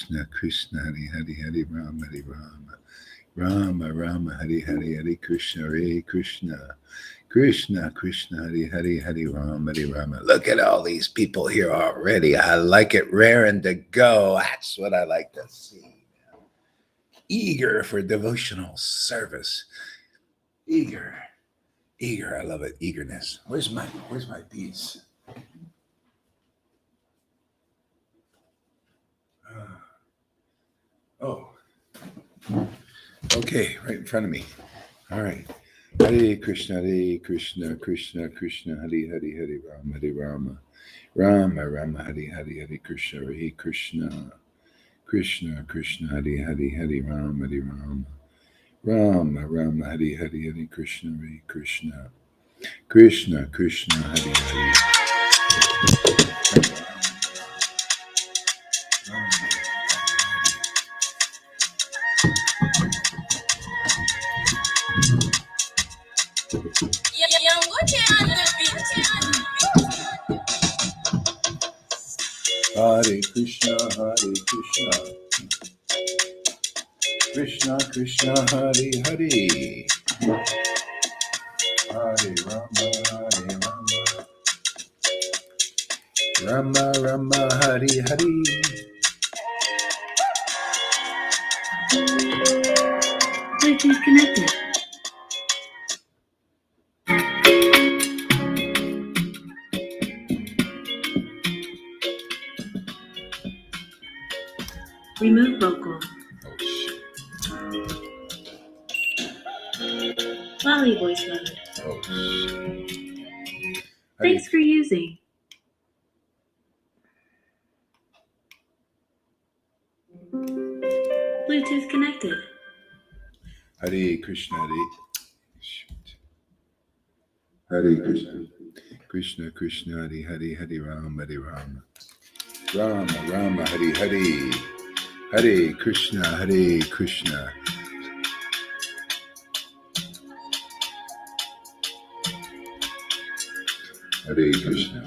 Krishna, Krishna, Hare Hare, Hare Rama, Hare Rama, Rama Rama, Hare Hare, Hare Krishna, Hare Krishna, Krishna Krishna, Hare Hare, Hare Rama, Hare Rama. Look at all these people here already. I like it raring to go. That's what I like to see. Eager for devotional service. Eager. I love it. Eagerness. Where's my piece? Oh. Okay, right in front of me. All right. Hare Krishna, Krishna Krishna, Hare Hare, Hare Rama, Hare Rama, Rama Rama, Hare Hare, Hare Krishna, Hare Krishna, Krishna Krishna, Hare Hare, Hare Rama, Hare Rama, Rama Rama, Hare Hare, Hare Krishna, Hare Krishna, Krishna Krishna, Hare Hare. Hare Krishna, Krishna Krishna, Hare Hare, Hare Rama, Rama Rama, Hare Hare. Bluetooth connected. Remove vocal. Lolly voice mode. Thanks for using. Bluetooth connected. Hare Krishna, Hare Krishna, Krishna Krishna, Hare Hare, Hare Rama, Hare Rama, Rama Rama, Hare Hare, Hare Krishna, Hare Krishna. Hare Krishna.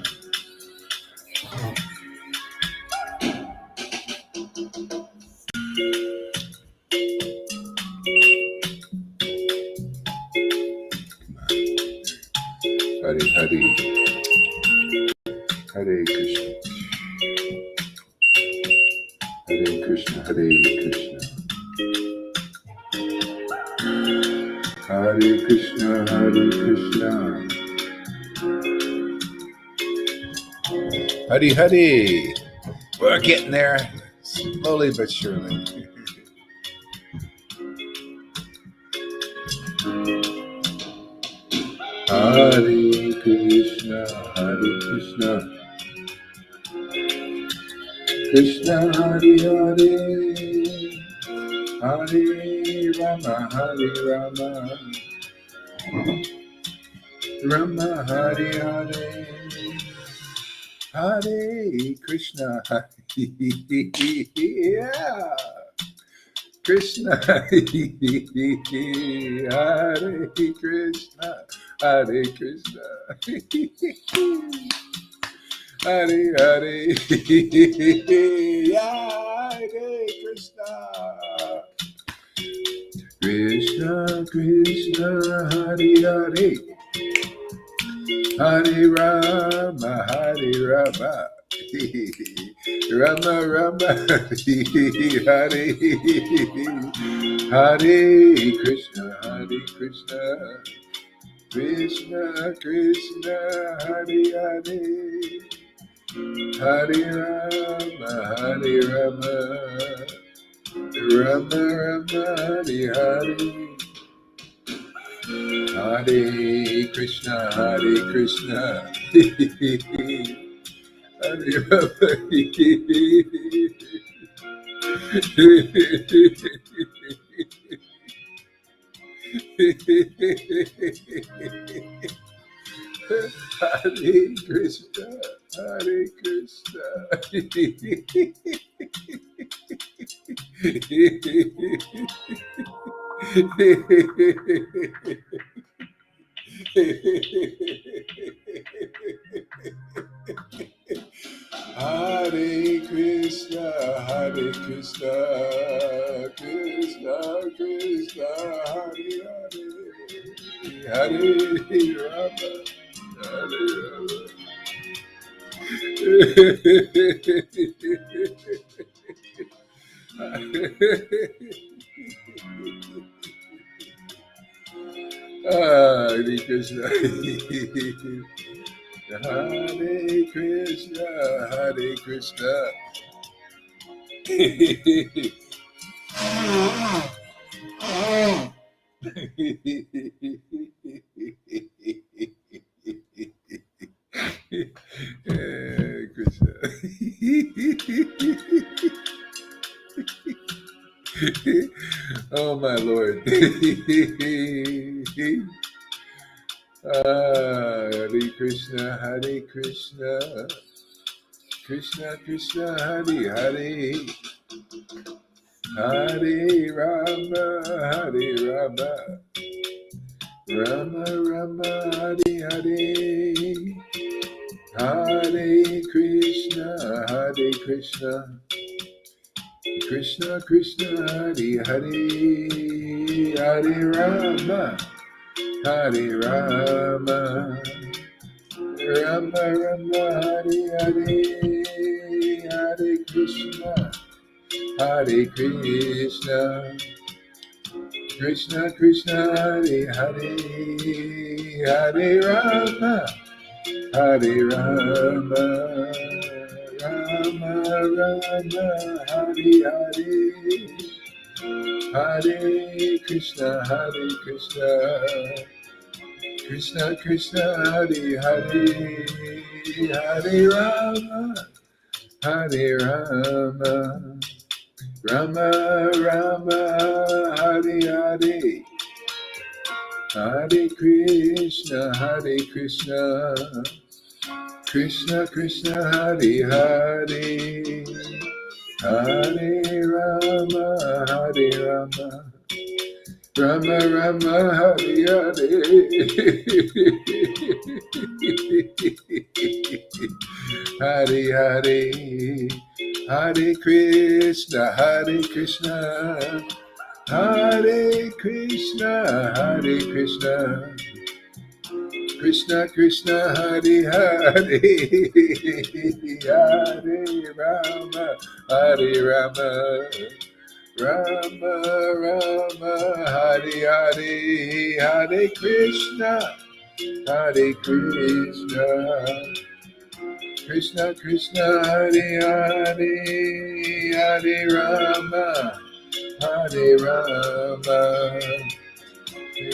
Hare Hare, Hare Krishna, Hare Krishna, Hare Krishna, Hare Krishna, Hare Krishna, Hare Hare. We're getting there, slowly but surely. Hare Krishna, Krishna Hare Hare, Hare Rama, Rama Hare Hare, Hare Krishna, yeah. Krishna, Hare Krishna, Hare Krishna, Hare Hare, Hare Krishna, Krishna Krishna, Hare Hare, Hare Rama, Rama Rama, Hare Hare Krishna, Krishna Krishna, Hare Hare, Hare Rama, Rama Rama, Hare Hare, Hare Krishna, Hare Rama, Hare Krishna, Hare Krishna. Hare Krishna, Krishna, Hare Krishna, Krishna Krishna, Hare Hare, Hare Rama, Hare Rama. Hare Krishna, Hare Krishna, Hare Krishna. Krishna. Oh my Lord. Hare Krishna, Hare Krishna, Krishna Krishna, Hare Hare, Hare Rama, Hare Rama, Rama Rama, Hare Hare, Hare Krishna, Hare Krishna, Krishna Krishna, Hare Hare, Hare Rama, Hare Rama, Rama Rama, Hare Hare, Hare Krishna, Hare Krishna, Krishna Krishna, Hare Hare, Hare Rama, Hare Rama, Rama Rama, Hare Hare, Hare Krishna, Hare Krishna, Krishna Krishna, Hare Hare, Hare Rama, Hare Rama, Rama Rama, Hare Hare, Hare Krishna, Hare Krishna, Krishna Krishna, Hare Hare, Hare Rama, Hare Rama, Rama Rama, Hare Hare, Hare Hare, Hare Krishna, Hare Krishna, Hare Krishna, Hare Krishna, Krishna Krishna, Hare Hare, Hare Rama, Hare Rama, Rama Rama, Hare Hare, Hare Krishna, Hare Krishna, Krishna Krishna, Hare Hare, Hare Rama, Hare Rama,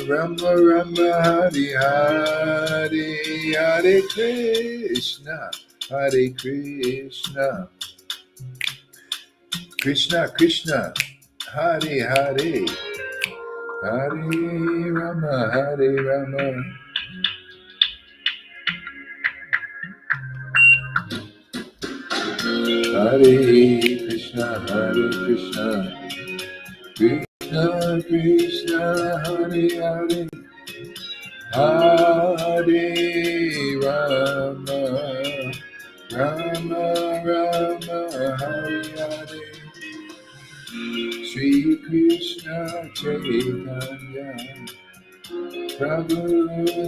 Rama Rama, Hare Hare, Hare Krishna, Hare Krishna, Krishna Krishna, Hare Hare, Hare Rama, Hare Rama. Hare Krishna, Hare Krishna, Krishna Krishna, Hare Hare, Hare Rama, Rama Rama, Hare Hare, Shri Krishna Chaitanya, Prabhu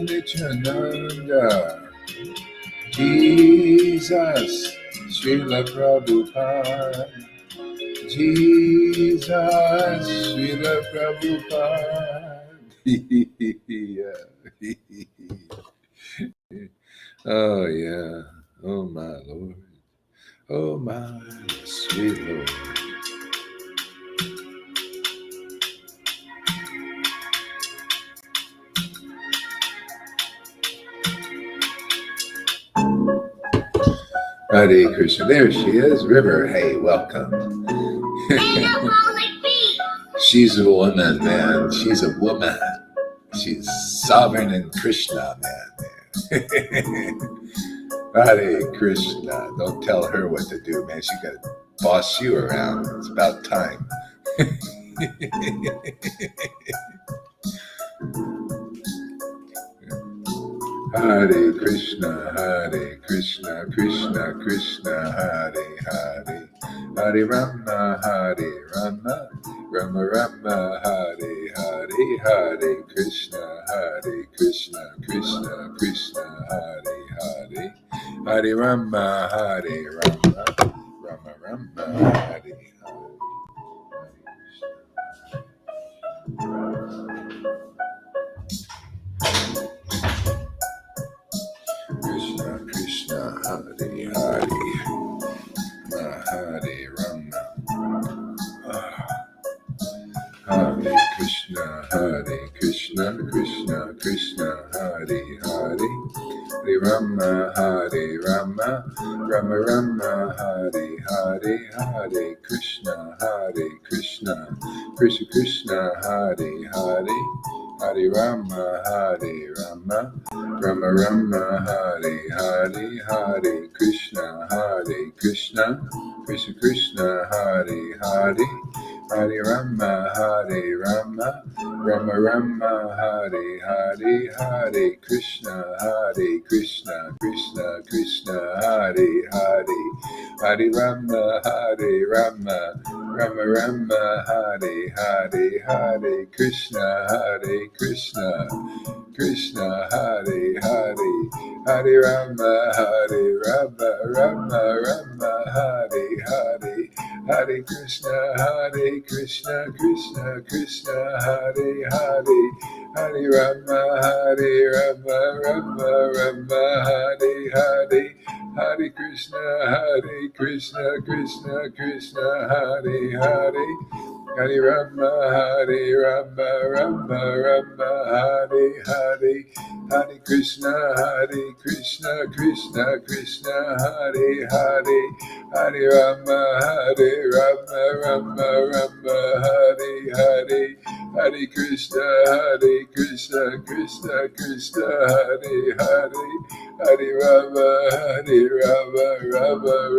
Nityananda, Jesus, Srila Prabhupada, Jesus, Srila Prabhupada. Oh yeah, oh my Lord, oh my sweet Lord. Hare Krishna. There she is, River. Hey, welcome. She's a woman, man. She's a woman. She's sovereign in Krishna, man. Hare Krishna. Don't tell her what to do, man. She got to boss you around. It's about time. Hare Krishna, Hare Krishna, Krishna Krishna, Hare Hare, Hare Rama, Hare Rama, Rama Rama, Hare Hare, Hare Krishna, Krishna Krishna, Hare Hare, Hare Rama, Hare Rama, Rama Rama, Hare Hare. Krishna Krishna, Hare Hare, Hare Rama. Hare Krishna, Krishna Krishna, Hare Hare, Hare Rama, Rama Rama, Hare Hare, Hare Krishna, Krishna Krishna, Hare Hare, Hare Rama, Rama Rama, Hare Hare, Hare Krishna, Krishna Krishna, Hare Hare, Hare Rama, Rama Rama, Hare Hare, Hare Krishna, Krishna Krishna, Hare Hare, Hare Rama, Rama Rama, Hare Hare, Hare Krishna, Krishna Krishna, Hare Hare, Hare Rama, Rama Rama, Hare Hare Krishna, Krishna Krishna, Hare Hare, Hare Rama, Rama, Hare Hare, Hare Krishna, Krishna Krishna, Hare Hare, Hare Rama, Rama, Hare Hare, Hare Krishna, Krishna Krishna, Hare Hare, Hare Rama, Rama, Hare Hare, Hare Krishna, Krishna Krishna, Hare Hare, Hare Rama,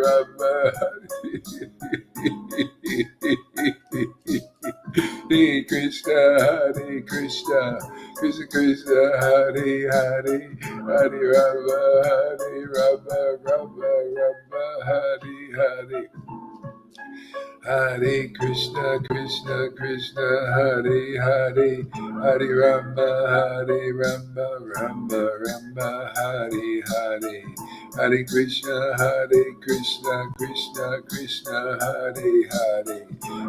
Rama, Hare Krishna, Krishna Krishna, Hare Hare, Hare Rama, Hare Hare, Hare Krishna, Krishna, Hare Hare, Hare Rama, Rama, Hare Hare, Hare Krishna, Krishna Krishna, Hare Hare,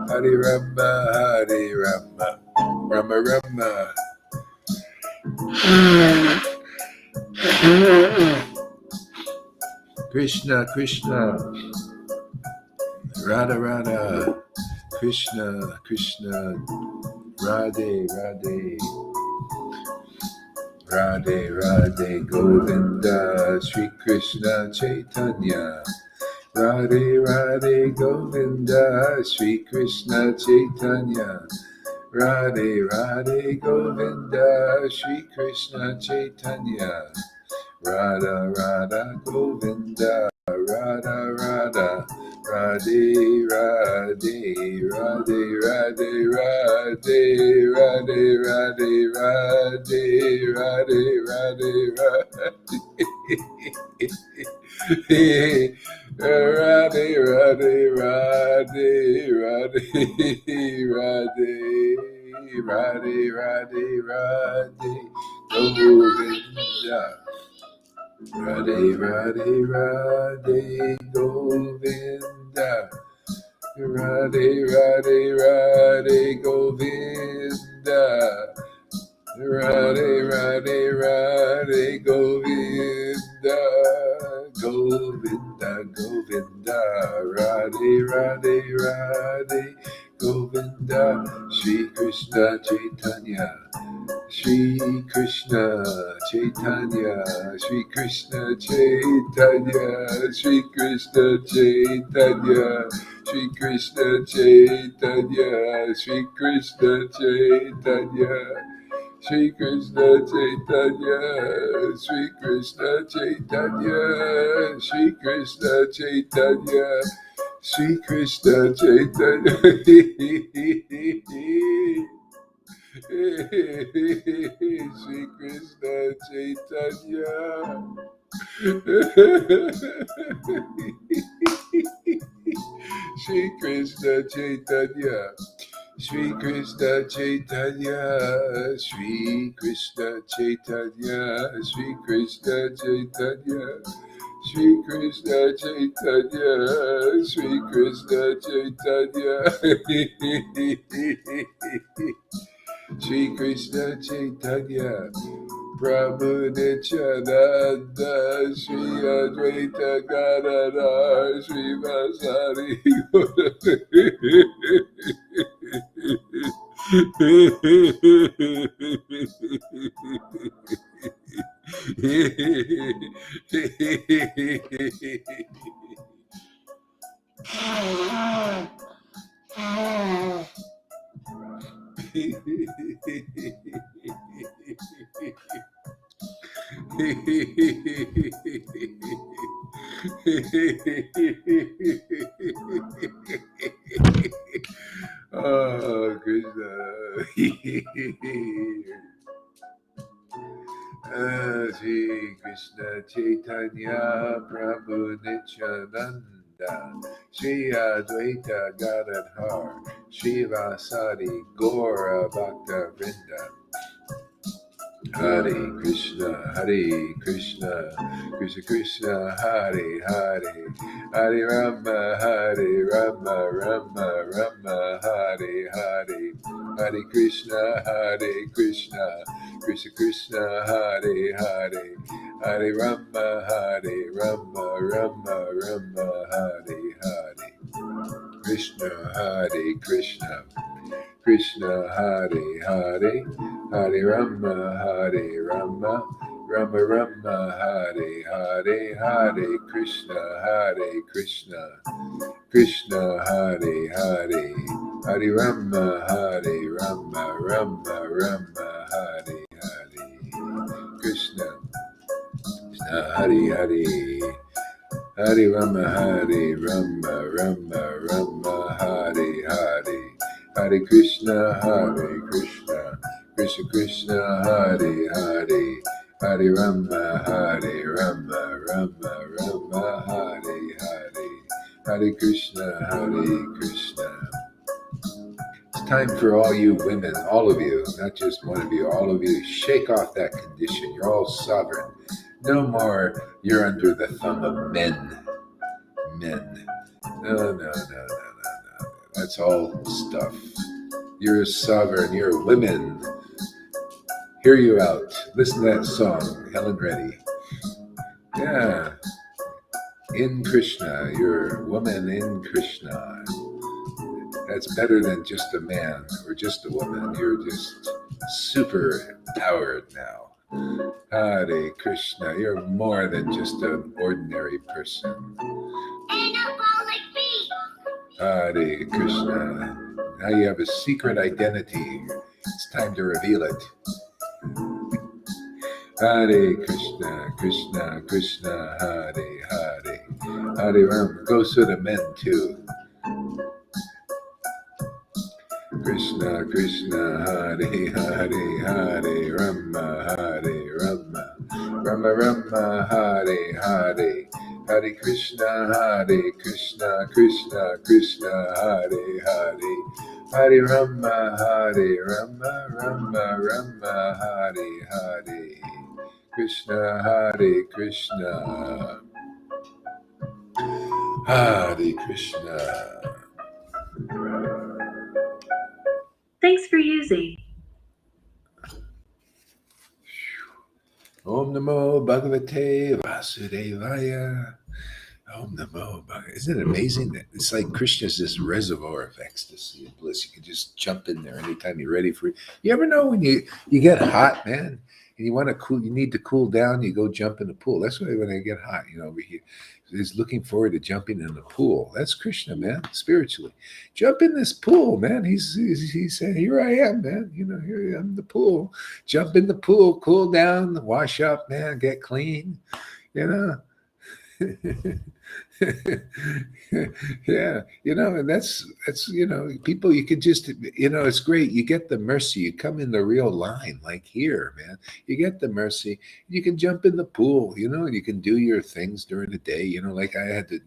Hare Rama, Rama. Krishna, Radha, Krishna, Radhe, Govinda, Sri Krishna Chaitanya, Radhe, Govinda, Sri Krishna Chaitanya, Radhe, Govinda, Sri Krishna Chaitanya, Radha, Govinda, Radha, Radhe, Radhe, Govinda. Radhe, Govinda. Radhe, Govinda. Radhe, Govinda. Govinda. Radhe, Govinda. Shri Krishna Chaitanya. Shri Krishna Chaitanya, Shri Krishna Chaitanya, Shri Krishna Chaitanya, Shri Krishna Chaitanya, Shri Krishna Chaitanya, Shri Krishna Chaitanya, Shri Krishna Chaitanya, Shri Krishna Chaitanya, Shri Krishna Chaitanya. Shri Krishna Chaitanya, Shri Krishna Chaitanya, Shri Krishna Chaitanya, Shri Krishna Chaitanya, Shri Krishna Chaitanya, Shri Krishna Chaitanya, Shri Krishna Chaitanya, Shri Krishna Chaitanya, Prabhu Nityananda, Shri Advaita Gadadhar, Shri Vasari Oh, Krishna. Shri Krishna Chaitanya Prabhu Nityananda Shri Advaita Gadadhar Shri Vasadi Gaura Bhakta Vrinda Hare Krishna, Krishna Krishna, Hare Hare, Hare Rama, Rama Rama, Hare Hare, Hare Krishna, Krishna Krishna, Hare Hare, Hare Rama, Rama Rama, Hare Hare, Krishna, Hare Krishna. Krishna Hare Hare, Hare Rama, Rama Rama, Hare Hare, Hare Krishna, Krishna Hare Hare, Hare Rama, Rama Rama, Hare Hare, Krishna, Hare Hare. Hare Rama, Rama, Hare Hare. Hare Krishna, Krishna Krishna, Hare Hare. Hare Rama, Rama Rama, Hare Hare. Hare Krishna. It's time for all you women, all of you, not just one of you, all of you, shake off that condition. You're all sovereign. No more you're under the thumb of men. No. That's all stuff. You're sovereign. You're women. Hear you out. Listen to that song, Helen Reddy. Yeah. In Krishna. You're a woman in Krishna. That's better than just a man or just a woman. You're just super powered now. Hare Krishna. You're more than just an ordinary person. Hare Krishna. Now you have a secret identity. It's time to reveal it. Hare Krishna, Krishna, Hare. Hare Ram. Goes to the men too. Krishna, Hare Rama, Rama, Hare. Hare Krishna, Krishna, Hare. Hare Rama, Rama, Hare. Krishna, Hare Krishna. Hare Krishna. Thanks for using. Om Namo Bhagavate Vasudevaya. Om Namo Bhagavate. Isn't it amazing that it's like Krishna's this reservoir of ecstasy and bliss? You can just jump in there anytime you're ready for it. You ever know when you get hot, man, and you want to cool, you need to cool down, you go jump in the pool. That's why when I get hot, over here, is looking forward to jumping in the pool. That's Krishna, man, spiritually. Jump in this pool, man. He's saying, here I am, man. Here I am in the pool. Jump in the pool, cool down, wash up, man, get clean, Yeah, and that's people, you could just, it's great. You get the mercy. You come in the real line, like here, man. You get the mercy. You can jump in the pool, and you can do your things during the day. Like I had to,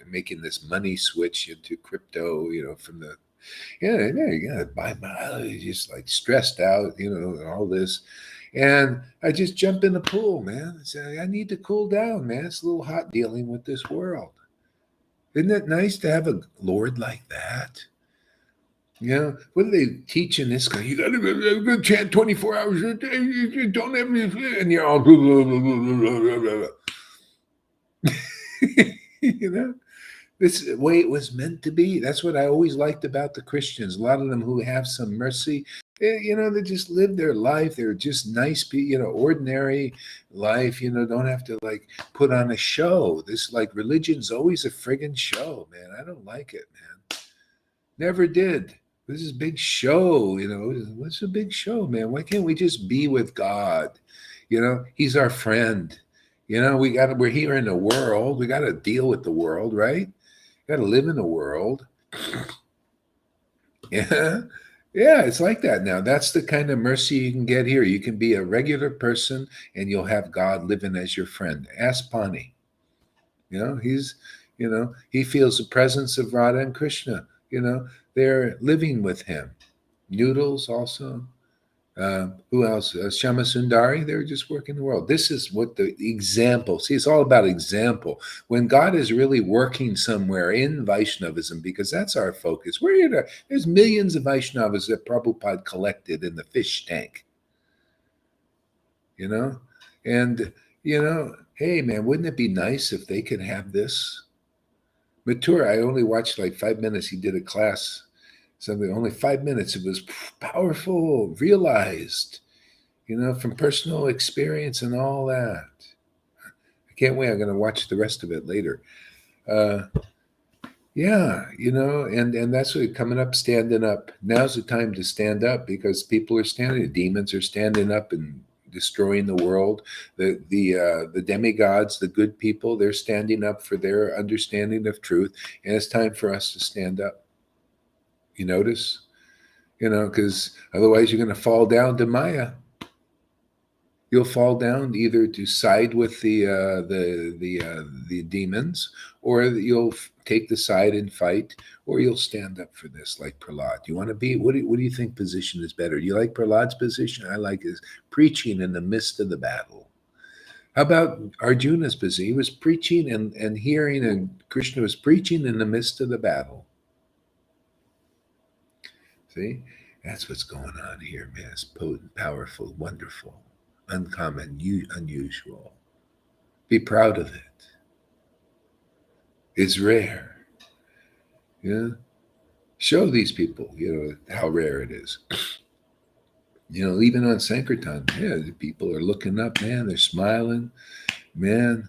making this money switch into crypto, from the you gotta buy my, just like stressed out, and all this. And I just jump in the pool, man. Say, I need to cool down, man. It's a little hot dealing with this world. Isn't it nice to have a Lord like that? What are they teaching this guy? You gotta chant 24 hours a day. You don't have any, and you're all blah, blah, blah, blah, blah, blah, blah. This is the way it was meant to be. That's what I always liked about the Christians. A lot of them who have some mercy, they just live their life. They're just nice people, ordinary life, don't have to like put on a show. This like religion's always a friggin' show, man. I don't like it, man. Never did. This is a big show, What's a big show, man? Why can't we just be with God? He's our friend. We're here in the world. We got to deal with the world, right? Got to live in the world. Yeah. Yeah, it's like that now. That's the kind of mercy you can get here. You can be a regular person and you'll have God living as your friend. Ask Pani. He feels the presence of Radha and Krishna. They're living with him. Noodles also. Who else? Shama Sundari, they're just working the world. This is what the example, see, it's all about example. When God is really working somewhere in Vaishnavism, because that's our focus. There's millions of Vaishnavas that Prabhupada collected in the fish tank. And, hey, man, wouldn't it be nice if they could have this? Mathura, I only watched like 5 minutes. He did a class. Something only 5 minutes. It was powerful, realized, from personal experience and all that. I can't wait. I'm going to watch the rest of it later. Yeah, and that's what coming up, standing up. Now's the time to stand up because people are standing. The demons are standing up and destroying the world. The demigods, the good people, they're standing up for their understanding of truth, and it's time for us to stand up. You notice, because otherwise you're going to fall down to Maya. You'll fall down either to side with the demons, or you'll take the side and fight, or you'll stand up for this, like Prahlad. You want to be? What do you think position is better? Do you like Prahlad's position? I like his preaching in the midst of the battle. How about Arjuna's position? He was preaching and hearing, and Krishna was preaching in the midst of the battle. See, that's what's going on here, man. It's potent, powerful, wonderful, uncommon, unusual. Be proud of it. It's rare. Show these people, how rare it is. Even on Sankirtan, the people are looking up, man. They're smiling, man.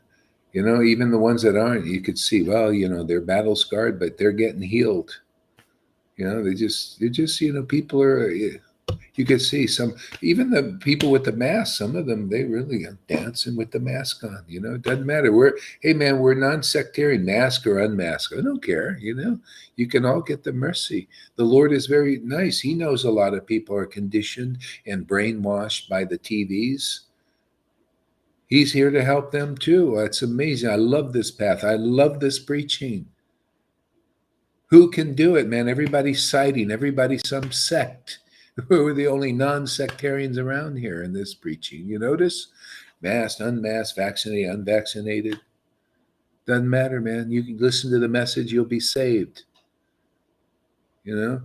Even the ones that aren't, you could see, well, they're battle scarred, but they're getting healed. They're just people are, you could see some, even the people with the mask, some of them, they really are dancing with the mask on, it doesn't matter. Hey man, we're non-sectarian, mask or unmasked. I don't care, you can all get the mercy. The Lord is very nice. He knows a lot of people are conditioned and brainwashed by the TVs. He's here to help them too. It's amazing. I love this path. I love this preaching. Who can do it, man? Everybody's citing, everybody's some sect. We're the only non-sectarians around here in this preaching. You notice? Masked, unmasked, vaccinated, unvaccinated. Doesn't matter, man. You can listen to the message, you'll be saved. That's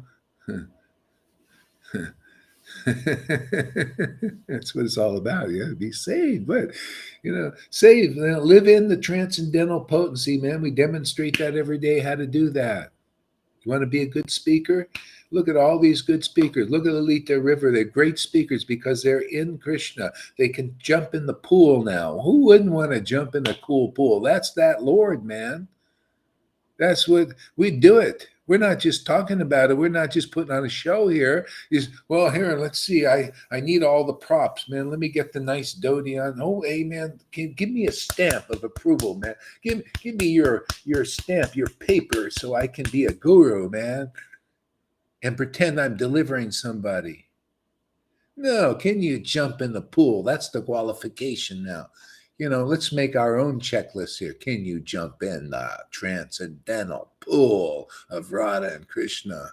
what it's all about. Be saved. But, saved, live in the transcendental potency, man. We demonstrate that every day, how to do that. You want to be a good speaker? Look at all these good speakers. Look at Lalita River. They're great speakers because they're in Krishna. They can jump in the pool now. Who wouldn't want to jump in a cool pool? That's that Lord, man. That's what we do it. We're not just talking about it. We're not just putting on a show here. Is well, here, let's see. I need all the props, man. Let me get the nice dhoti on. Oh, hey, man, give me a stamp of approval, man. Give me your stamp, your paper, so I can be a guru, man, and pretend I'm delivering somebody. No, can you jump in the pool? That's the qualification now. Let's make our own checklist here. Can you jump in the transcendental pool of Radha and Krishna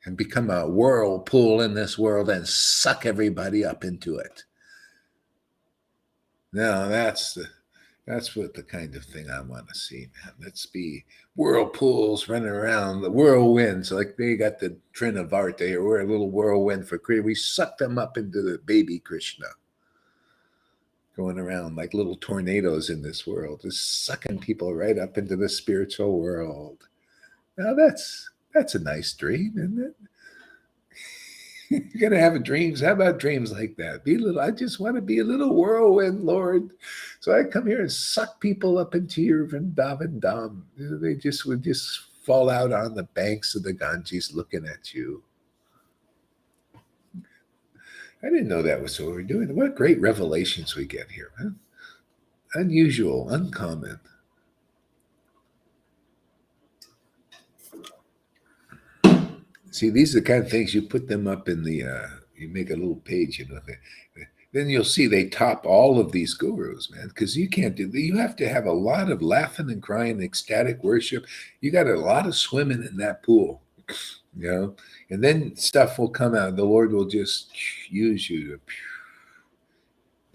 and become a whirlpool in this world and suck everybody up into it? Now that's what the kind of thing I want to see, man. Let's be whirlpools running around, the whirlwinds, like they got the Trinavarte, or we're a little whirlwind for Krishna. We suck them up into the baby Krishna, going around like little tornadoes in this world, just sucking people right up into the spiritual world. Now that's a nice dream, isn't it? You're gonna have dreams. How about dreams like that? I just want to be a little whirlwind, Lord. So I come here and suck people up into your Vrindavan Dham. They would just fall out on the banks of the Ganges looking at you. I didn't know that was what we're doing. What great revelations we get here, man. Unusual, uncommon. See, these are the kind of things you put them up in the, you make a little page, then you'll see they top all of these gurus, man, because you can't you have to have a lot of laughing and crying, ecstatic worship. You got a lot of swimming in that pool, and then stuff will come out. The Lord will just use you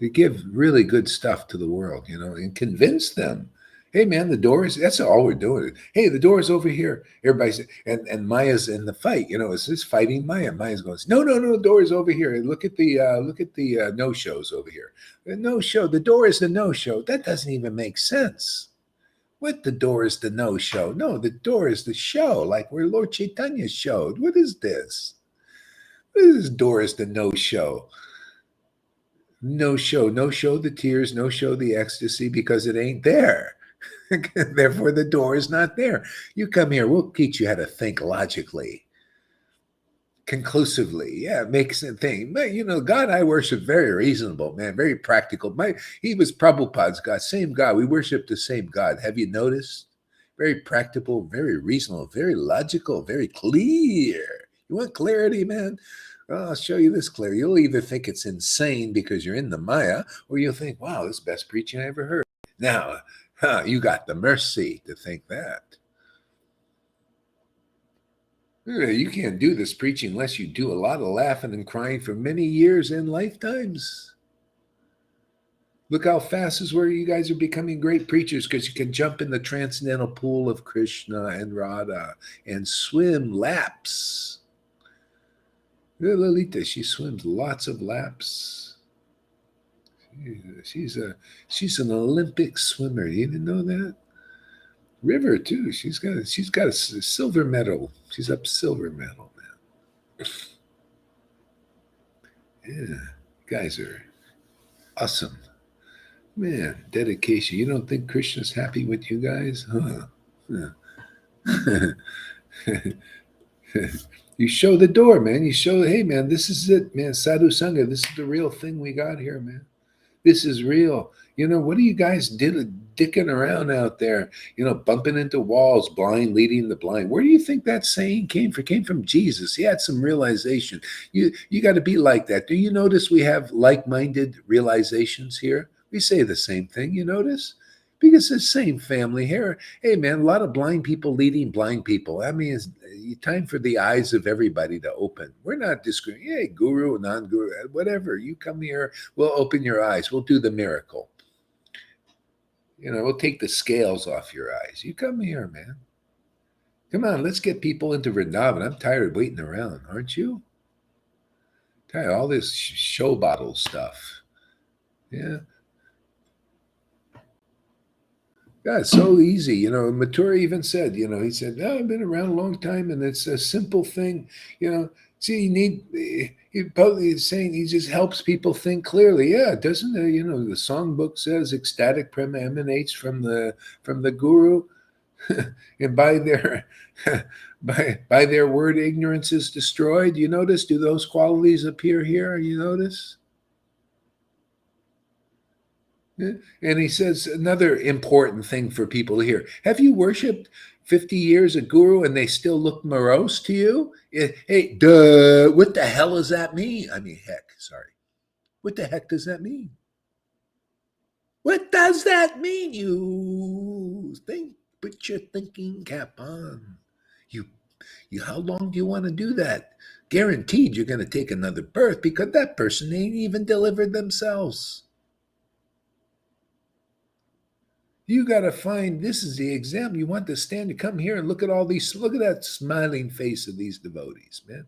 to give really good stuff to the world, and convince them. Hey, man, the door is, that's all we're doing. Hey, the door is over here. Everybody's, and Maya's in the fight, is this fighting Maya? Maya's going, no, the door is over here. Look at the no-shows over here. The no-show, the door is the no-show. That doesn't even make sense. What, the door is the no-show? No, the door is the show, like where Lord Chaitanya showed. What is this? What is this door is the no-show? No show the tears, no show the ecstasy, because it ain't there. Therefore, the door is not there. You come here, we'll teach you how to think logically, conclusively. Yeah, it makes a thing. But, God I worship, very reasonable, man, very practical. He was Prabhupada's God, same God. We worship the same God. Have you noticed? Very practical, very reasonable, very logical, very clear. You want clarity, man? Well, I'll show you this clear. You'll either think it's insane because you're in the Maya, or you'll think, wow, this is the best preaching I ever heard. Now, you got the mercy to think that. You can't do this preaching unless you do a lot of laughing and crying for many years and lifetimes. Look how fast is where you guys are becoming great preachers, because you can jump in the transcendental pool of Krishna and Radha and swim laps. Lalita, she swims lots of laps. She's an Olympic swimmer. You didn't know that? River too. She's got a silver medal. She's up silver medal now. Yeah, guys are awesome, man. Dedication. You don't think Krishna's happy with you guys, huh? You show the door, man. You show, hey, man, this is it, man. Sadhu Sangha, this is the real thing we got here, man. This is real. What are you guys dicking around out there? Bumping into walls, blind leading the blind. Where do you think that saying came from? It came from Jesus. He had some realization. You got to be like that. Do you notice we have like-minded realizations here? We say the same thing. You notice? Because it's the same family here. Hey, man, a lot of blind people leading blind people. I mean, it's time for the eyes of everybody to open. We're not discriminating. Hey, guru, non-guru, whatever. You come here, we'll open your eyes. We'll do the miracle. We'll take the scales off your eyes. You come here, man. Come on, let's get people into Vrindavan. I'm tired of waiting around, aren't you? Tired of all this show bottle stuff. Yeah. Yeah, it's so easy. Mathura even said, he said, no, I've been around a long time, and it's a simple thing. See, he's saying he just helps people think clearly. Yeah, doesn't the songbook says ecstatic prema emanates from the guru. And by their by their word, ignorance is destroyed. You notice? Do those qualities appear here? You notice? Yeah. And he says another important thing for people to hear. Have you worshipped 50 years a guru and they still look morose to you? Hey, duh, what the hell does that mean? I mean, heck, sorry. What the heck does that mean? What does that mean? You think, put your thinking cap on. You, how long do you want to do that? Guaranteed you're going to take another birth because that person ain't even delivered themselves. You got to find, this is the example. You want to stand and come here and look at all these, look at that smiling face of these devotees, man.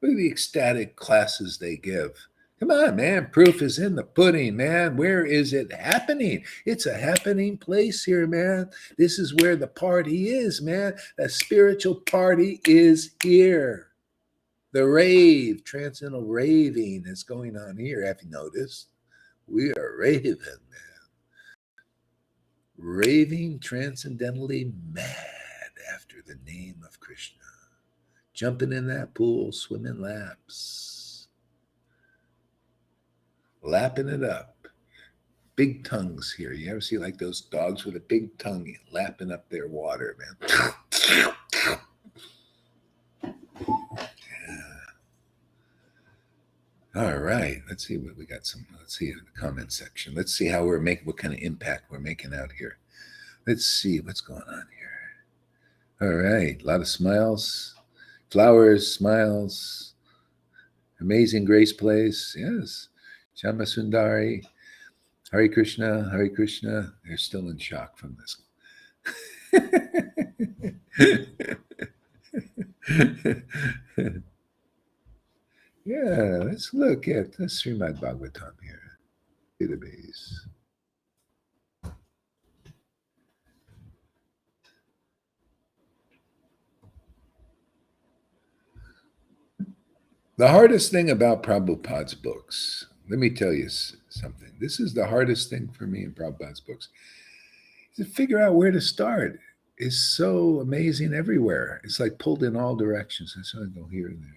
Look at the ecstatic classes they give. Come on, man. Proof is in the pudding, man. Where is it happening? It's a happening place here, man. This is where the party is, man. The spiritual party is here. The rave, transcendental raving is going on here. Have you noticed? We are raving, man. Raving transcendentally mad after the name of Krishna. Jumping in that pool, swimming laps. Lapping it up. Big tongues here. You ever see like those dogs with a big tongue lapping up their water, man? All right. Let's see what we got. Let's see in the comment section. Let's see how we're making, what kind of impact we're making out here. Let's see what's going on here. All right. A lot of smiles, flowers, smiles. Amazing Grace Place. Yes. Shama Sundari. Hare Krishna. Hare Krishna. They're still in shock from this. Yeah, let's look at Srimad Bhagavatam here. Database. The hardest thing about Prabhupada's books, let me tell you something. This is the hardest thing for me in Prabhupada's books, is to figure out where to start. It's so amazing everywhere. It's like pulled in all directions. I sort of go here and there.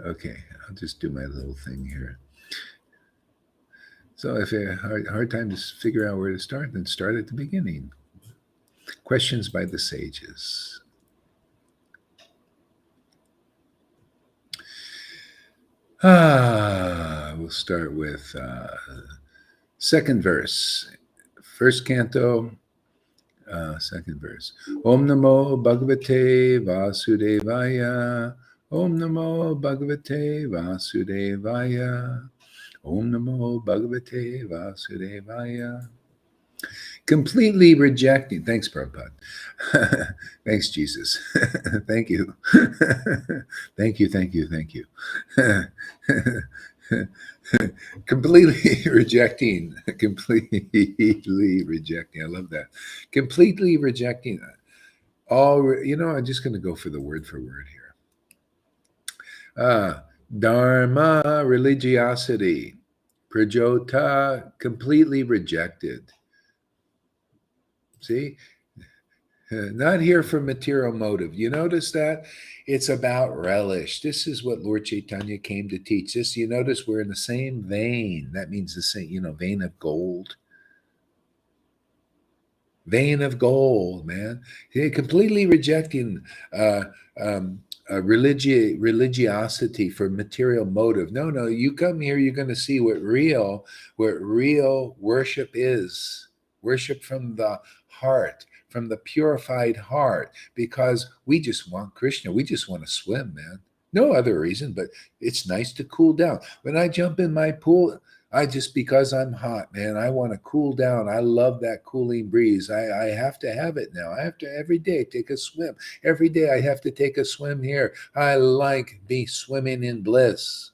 Okay, I'll just do my little thing here. So if you have a hard time to figure out where to start, then start at the beginning. Questions by the sages. We'll start with second verse. First canto, second verse. Om Namo Bhagavate Vasudevaya. Om Namo Bhagavate Vasudevaya. Om Namo Bhagavate Vasudevaya. Completely rejecting. Thanks, Prabhupada. Thanks, Jesus. Thank you. Thank you, thank you, thank you. Completely rejecting. Completely rejecting. I love that. Completely rejecting. I'm just going to go for word here. Dharma, religiosity. Prajota, completely rejected. See? Not here for material motive. You notice that? It's about relish. This is what Lord Chaitanya came to teach. This, you notice we're in the same vein. That means the same, vein of gold. Vein of gold, man. Completely rejecting religiosity for material motive. No, you come here, you're going to see what real worship is. Worship from the heart, from the purified heart, because we just want Krishna. We just want to swim, man. No other reason, but it's nice to cool down. When I jump in my pool, because I'm hot, man, I want to cool down. I love that cooling breeze. I have to have it now. I have to every day take a swim. Every day I have to take a swim here. I like me swimming in bliss.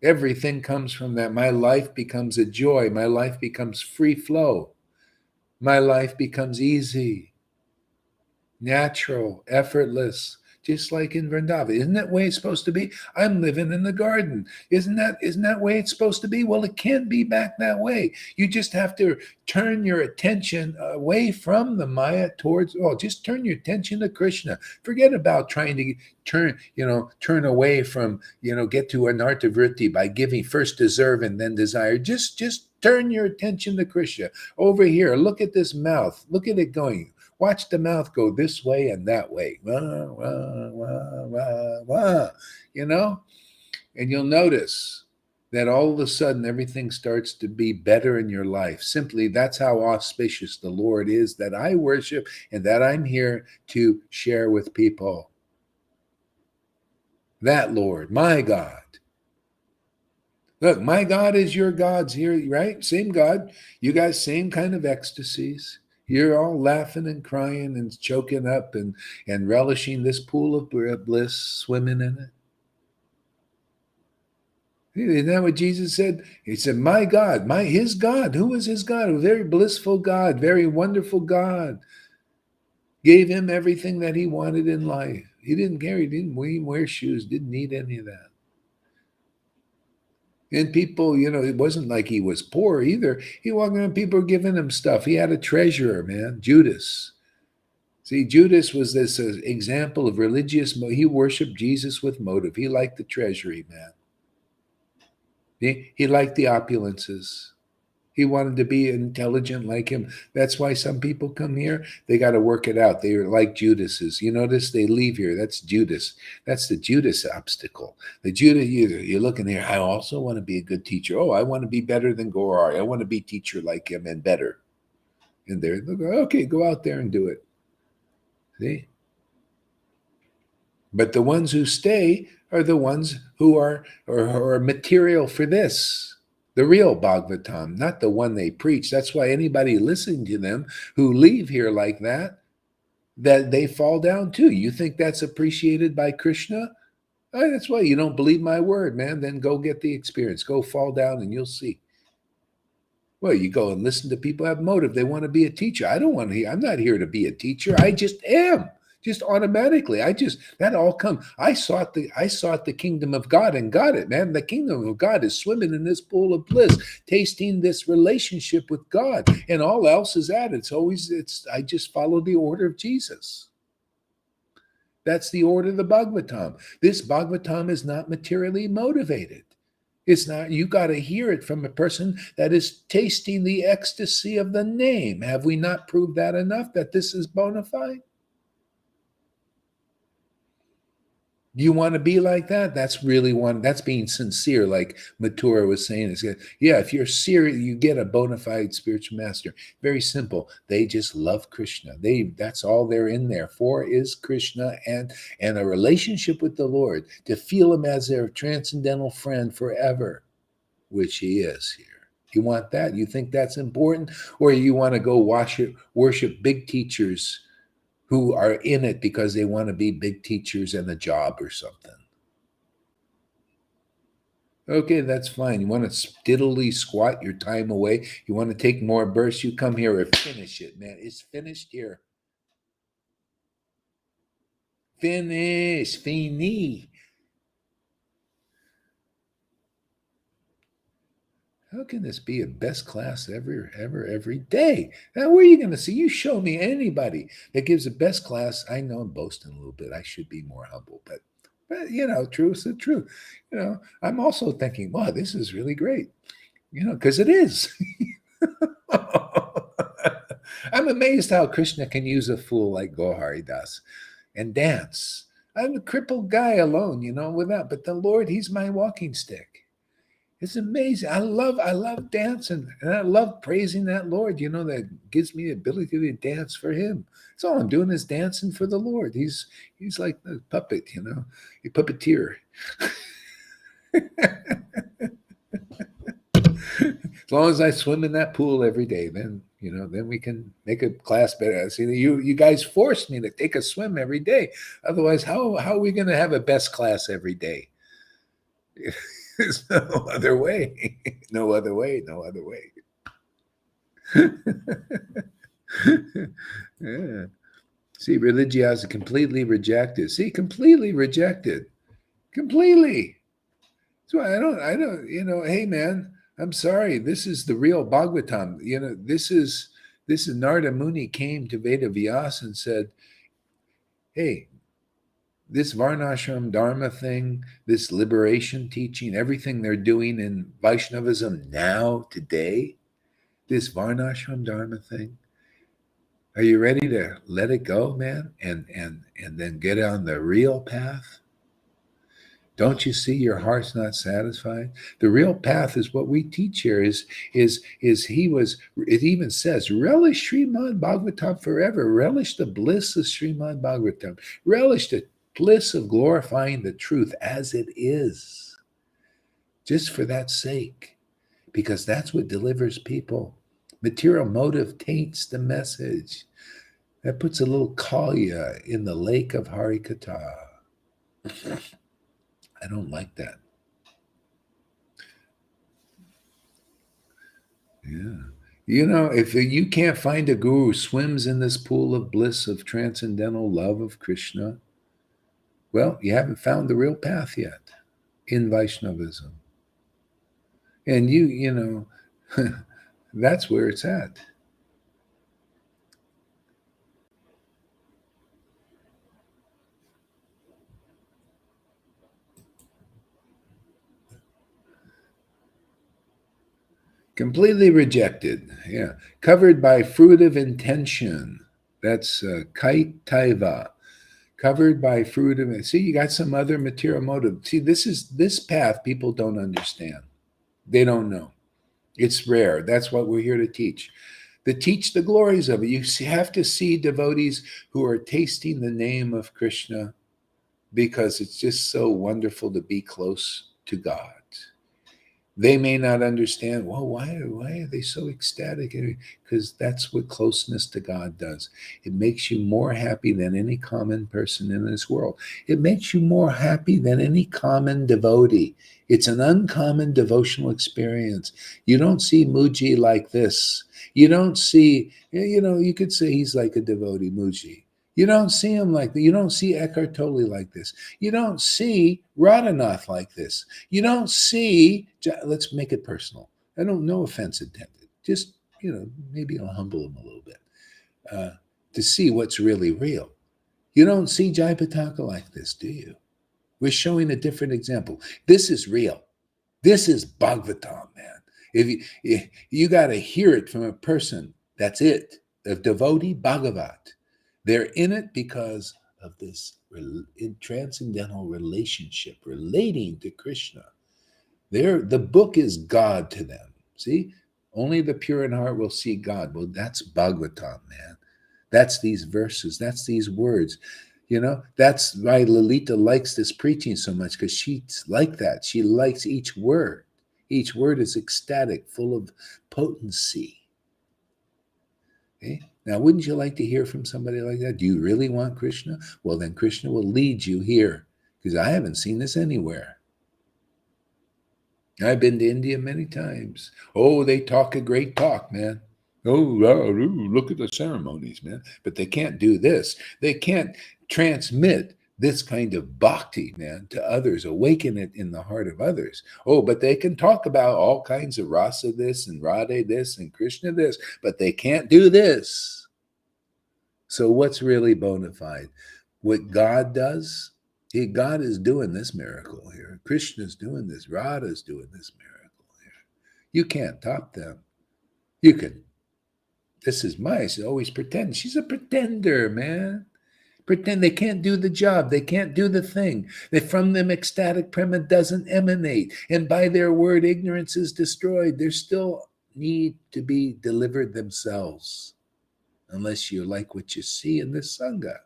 Everything comes from that. My life becomes a joy. My life becomes free flow. My life becomes easy, natural, effortless, just like in Vrindavan. Isn't that the way it's supposed to be? I'm living in the garden. Isn't that the way it's supposed to be? Well, it can't be back that way. You just have to turn your attention away from the Maya towards, just turn your attention to Krishna. Forget about trying to turn away from, get to anartha vritti by giving first deserve and then desire. Just turn your attention to Krishna. Over here, look at this mouth. Look at it going. Watch the mouth go this way and that way. Wah, wah, wah, wah, wah. And you'll notice that all of a sudden everything starts to be better in your life. Simply, that's how auspicious the Lord is that I worship and that I'm here to share with people. That Lord, my God. Look, my God is your God's here, right? Same God. You guys, same kind of ecstasies. You're all laughing and crying and choking up and relishing this pool of bliss, swimming in it. Isn't that what Jesus said? He said, my God, his God. Who was his God? A very blissful God, very wonderful God. Gave him everything that he wanted in life. He didn't care. He didn't wear shoes, didn't need any of that. And people, it wasn't like he was poor either. He walked around, people were giving him stuff. He had a treasurer, man, Judas. See, Judas was this example of religious. He worshiped Jesus with motive. He liked the treasury, man. He liked the opulences. He wanted to be intelligent like him. That's why some people come here. They got to work it out. They're like Judas's. You notice they leave here. That's Judas. That's the Judas obstacle. The Judas, you're looking here. I also want to be a good teacher. Oh, I want to be better than Gorari. I want to be teacher like him and better. And they're okay, go out there and do it. See? But the ones who stay are the ones who are material for this. The real Bhagavatam, not the one they preach. That's why anybody listening to them who leave here like that they fall down too. You think that's appreciated by Krishna? That's why you don't believe my word, man. Then go get the experience. Go fall down and you'll see. Well, you go and listen to people have motive. They want to be a teacher. I don't want to. I'm not here to be a teacher. I just am. Just automatically. That all come. I sought the kingdom of God and got it, man. The kingdom of God is swimming in this pool of bliss, tasting this relationship with God, and all else is added. I just follow the order of Jesus. That's the order of the Bhagavatam. This Bhagavatam is not materially motivated. It's not, you got to hear it from a person that is tasting the ecstasy of the name. Have we not proved that enough that this is bona fide? You want to be like that? That's being sincere, like Mathura was saying. Yeah, if you're serious, you get a bona fide spiritual master. Very simple. They just love Krishna. That's all they're in there for is Krishna and a relationship with the Lord, to feel him as their transcendental friend forever, which he is here. You want that? You think that's important? Or you want to go worship big teachers who are in it because they want to be big teachers and a job or something? Okay, that's fine. You want to diddly squat your time away? You want to take more bursts? You come here and finish it, man. It's finished here. Fini. How can this be a best class ever, every day? Now, where are you going to see? You show me anybody that gives a best class. I know I'm boasting a little bit. I should be more humble, but truth is the truth. I'm also thinking, wow, this is really great. Because it is. I'm amazed how Krishna can use a fool like Gohari Das and dance. I'm a crippled guy alone, without. But the Lord, he's my walking stick. It's amazing. I love dancing, and I love praising that Lord, that gives me the ability to dance for him. That's all I'm doing is dancing for the Lord. He's like a puppet, a puppeteer. As long as I swim in that pool every day, then we can make a class better. See, you guys forced me to take a swim every day. Otherwise, how are we going to have a best class every day? There's no other way. No other way. Yeah. See, religiosity completely rejected. See, completely rejected. Completely. So I don't, hey man, I'm sorry. This is the real Bhagavatam. This is Narada Muni came to Veda Vyasa and said, hey, this Varnashram Dharma thing, this liberation teaching, everything they're doing in Vaishnavism now, today, this Varnashram Dharma thing, are you ready to let it go, man? And then get on the real path? Don't you see your heart's not satisfied? The real path is what we teach here. It even says, relish Srimad Bhagavatam forever. Relish the bliss of Srimad Bhagavatam. Relish the bliss of glorifying the truth as it is. Just for that sake. Because that's what delivers people. Material motive taints the message. That puts a little kalya in the lake of Harikatha. I don't like that. Yeah. If you can't find a guru who swims in this pool of bliss of transcendental love of Krishna, well, you haven't found the real path yet in Vaishnavism. And that's where it's at. Completely rejected. Yeah. Covered by fruitive intention. That's kite taiva. Covered by fruitive. See, you got some other material motive. See, this path people don't understand. They don't know. It's rare. That's what we're here to teach. To teach the glories of it. You have to see devotees who are tasting the name of Krishna because it's just so wonderful to be close to God. They may not understand, well, why are they so ecstatic? Because that's what closeness to God does. It makes you more happy than any common person in this world. It makes you more happy than any common devotee. It's an uncommon devotional experience. You don't see Muji like this. You don't see, you could say he's like a devotee, Muji. You don't see him like that. You don't see Eckhart Tolle like this. You don't see Radhanath like this. You don't see, let's make it personal. I don't, no offense intended. Just, maybe I'll humble him a little bit to see what's really real. You don't see Jayapataka like this, do you? We're showing a different example. This is real. This is Bhagavatam, man. If you got to hear it from a person, that's it, a devotee Bhagavat. They're in it because of this transcendental relationship relating to Krishna. The book is God to them. See, only the pure in heart will see God. Well, that's Bhagavatam, man. That's these verses. That's these words. That's why Lalita likes this preaching so much, because she's like that. She likes each word. Each word is ecstatic, full of potency. Okay? Now, wouldn't you like to hear from somebody like that? Do you really want Krishna? Well, then Krishna will lead you here, because I haven't seen this anywhere. I've been to India many times. Oh, they talk a great talk, man. Oh, look at the ceremonies, man. But they can't do this. They can't transmit this kind of bhakti, man, to others, awaken it in the heart of others. Oh, but they can talk about all kinds of rasa this and Radhe this and Krishna this, but they can't do this. So what's really bona fide? What God does, God is doing this miracle here. Krishna's doing this. Radha's doing this miracle here. You can't top them. You can. This is she always pretends. She's a pretender, man. Pretend they can't do the job. They can't do the thing. That from them ecstatic prema doesn't emanate. And by their word, ignorance is destroyed. They still need to be delivered themselves. Unless you like what you see in this Sangha.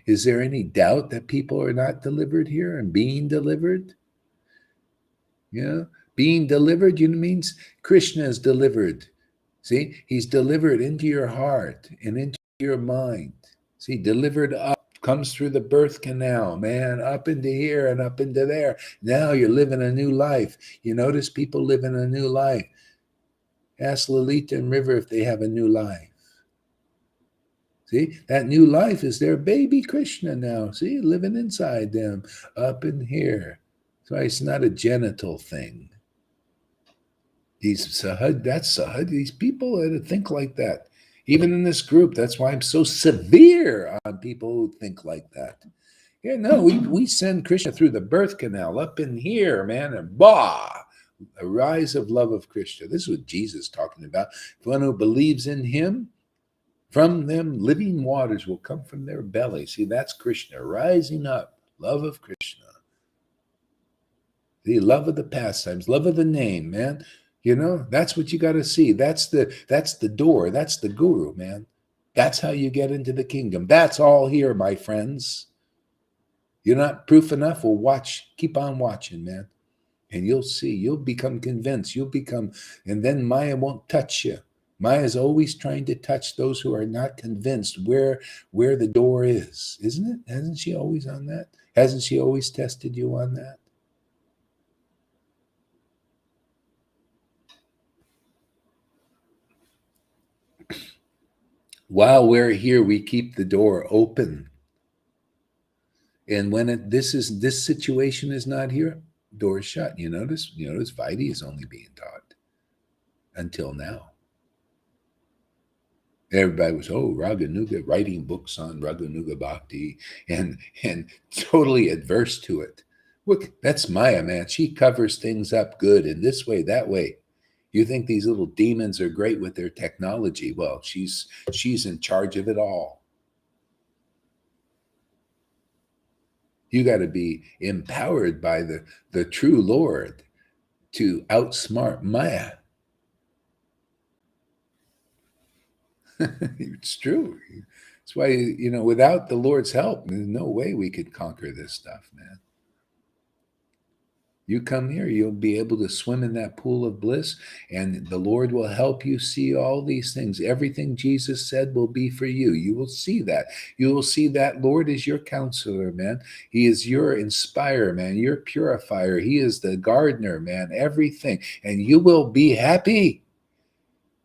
Is there any doubt that people are not delivered here and being delivered? Being delivered, means Krishna is delivered. See, he's delivered into your heart and into your mind. See, delivered up, comes through the birth canal, man, up into here and up into there. Now you're living a new life. You notice people living a new life. Ask Lalita and River if they have a new life. See, that new life is their baby Krishna now. See, living inside them, up in here. So it's not a genital thing. These sahad, that's sahad. These people that think like that. Even in this group, that's why I'm so severe on people who think like that. Yeah, no, we send Krishna through the birth canal up in here, man, and bah, a rise of love of Krishna. This is what Jesus is talking about. If one who believes in him, from them living waters will come from their belly. See, that's Krishna rising up, love of Krishna. The love of the pastimes, love of the name, man. You know, that's what you got to see. That's the door. That's the guru, man. That's how you get into the kingdom. That's all here, my friends. You're not proof enough? Well, watch, keep on watching, man. And you'll see, you'll become convinced. And then Maya won't touch you. Maya's always trying to touch those who are not convinced where the door is, isn't it? Hasn't she always on that? Hasn't she always tested you on that? While we're here, we keep the door open. And when this situation is not here, door is shut. You notice Vaidhi is only being taught until now. Everybody was, Raganuga, writing books on Raganuga Bhakti and totally adverse to it. Look, that's Maya, man. She covers things up good in this way, that way. You think these little demons are great with their technology? Well, she's in charge of it all. You got to be empowered by the true Lord to outsmart Maya. It's true. That's why, without the Lord's help, there's no way we could conquer this stuff, man. You come here, you'll be able to swim in that pool of bliss, and the Lord will help you see all these things. Everything Jesus said will be for you. You will see that. You will see that Lord is your counselor, man. He is your inspirer, man, your purifier. He is the gardener, man, everything. And you will be happy.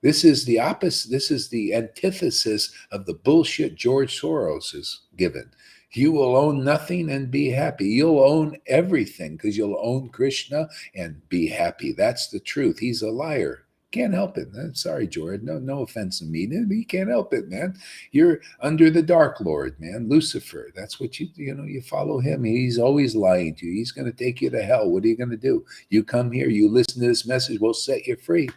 This is the opposite. This is the antithesis of the bullshit George Soros is given. You will own nothing and be happy. You'll own everything because you'll own Krishna and be happy. That's the truth. He's a liar. Can't help it. I'm sorry, George. No offense to me. You can't help it, man. You're under the Dark Lord, man. Lucifer. That's what you follow him. He's always lying to you. He's going to take you to hell. What are you going to do? You come here, you listen to this message, we'll set you free.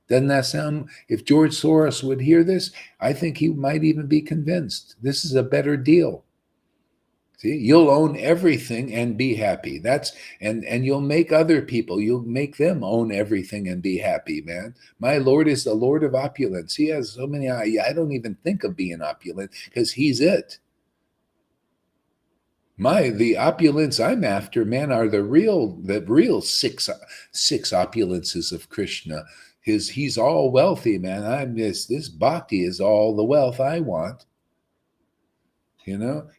Doesn't that sound, if George Soros would hear this, I think he might even be convinced. This is a better deal. See, you'll own everything and be happy. And you'll make other people, you'll make them own everything and be happy, man. My Lord is the Lord of opulence. He has so many, I don't even think of being opulent because he's it. The opulence I'm after, man, are the real six opulences of Krishna. He's all wealthy, man. This bhakti is all the wealth I want.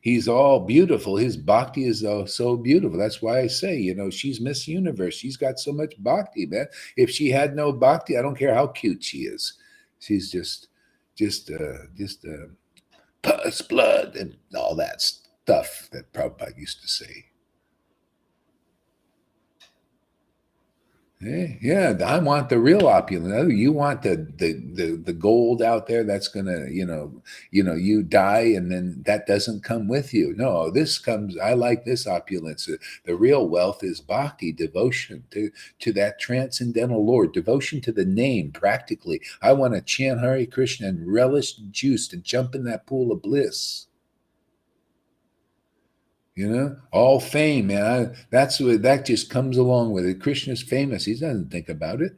He's all beautiful. His bhakti is so beautiful. That's why I say, she's Miss Universe. She's got so much bhakti, man. If she had no bhakti, I don't care how cute she is. She's just pus, blood, and all that stuff that Prabhupada used to say. Yeah, I want the real opulence. You want the gold out there that's gonna, you die and then that doesn't come with you. No, this comes. I like this opulence. The real wealth is bhakti, devotion to that transcendental Lord, devotion to the name. Practically, I want to chant Hare Krishna and relish juice to jump in that pool of bliss. All fame, man. That just comes along with it. Krishna's famous. He doesn't think about it.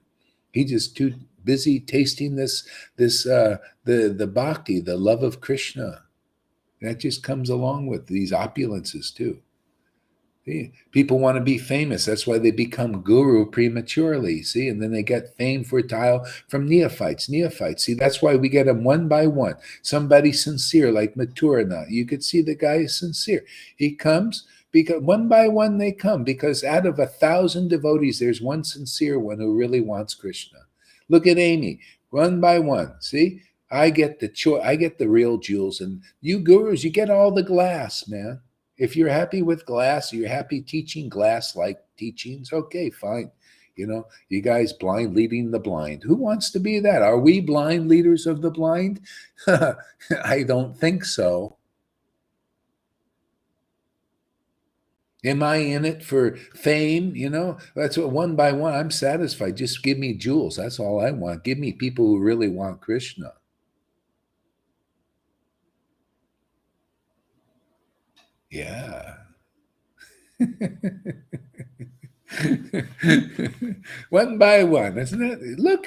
He's just too busy tasting the bhakti, the love of Krishna. That just comes along with these opulences too. People want to be famous. That's why they become guru prematurely. See, and then they get fame for tile from neophytes. See, that's why we get them one by one. Somebody sincere like Maturana. You could see the guy is sincere. He comes because one by one they come because out of 1,000 devotees, there's one sincere one who really wants Krishna. Look at Amy, one by one. See, I get I get the real jewels, and you gurus, you get all the glass, man. If you're happy with glass, you're happy teaching glass like teachings, okay, fine. You guys blind leading the blind. Who wants to be that? Are we blind leaders of the blind? I don't think so. Am I in it for fame? That's what, one by one, I'm satisfied. Just give me jewels. That's all I want. Give me people who really want Krishna. Yeah. One by one, isn't it? Look,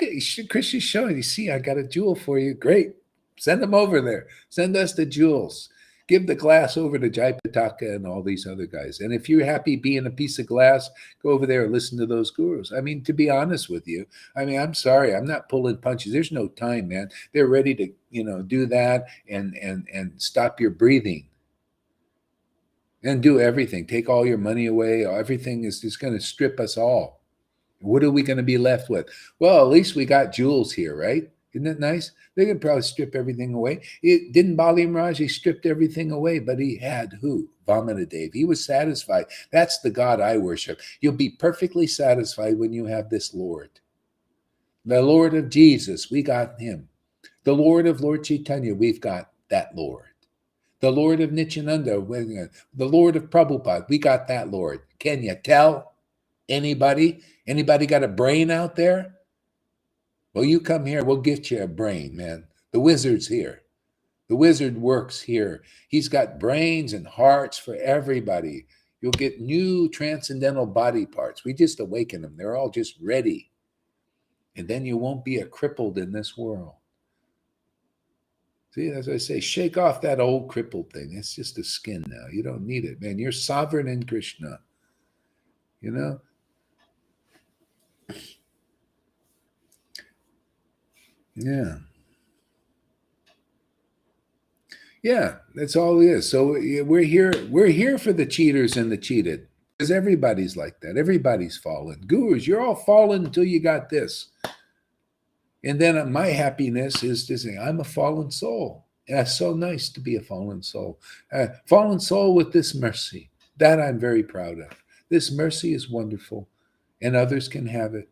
Chris is showing. You see, I got a jewel for you. Great. Send them over there. Send us the jewels. Give the glass over to Jaipataka and all these other guys. And if you're happy being a piece of glass, go over there and listen to those gurus. I mean, to be honest with you, I'm sorry, I'm not pulling punches. There's no time, man. They're ready to, do that and stop your breathing and do everything. Take all your money away. Everything is just going to strip us all. What are we going to be left with? Well, at least we got jewels here, right? Isn't it nice? They could probably strip everything away. It didn't Bali Maharaj. He stripped everything away, but he had who? Vamanadev. He was satisfied. That's the God I worship. You'll be perfectly satisfied when you have this Lord. The Lord of Jesus, we got him. The Lord of Lord Chaitanya, we've got that Lord. The Lord of Nityananda, the Lord of Prabhupada, we got that Lord. Can you tell? Anybody? Anybody got a brain out there? Well, you come here, we'll get you a brain, man. The wizard's here. The wizard works here. He's got brains and hearts for everybody. You'll get new transcendental body parts. We just awaken them. They're all just ready. And then you won't be a crippled in this world. See, as I say, shake off that old crippled thing. It's just a skin now. You don't need it, man. You're sovereign in Krishna. Yeah. Yeah, that's all it is. So we're here for the cheaters and the cheated. Because everybody's like that. Everybody's fallen. Gurus, you're all fallen until you got this. And then my happiness is to say, I'm a fallen soul. And it's so nice to be a fallen soul. Fallen soul with this mercy. That I'm very proud of. This mercy is wonderful. And others can have it.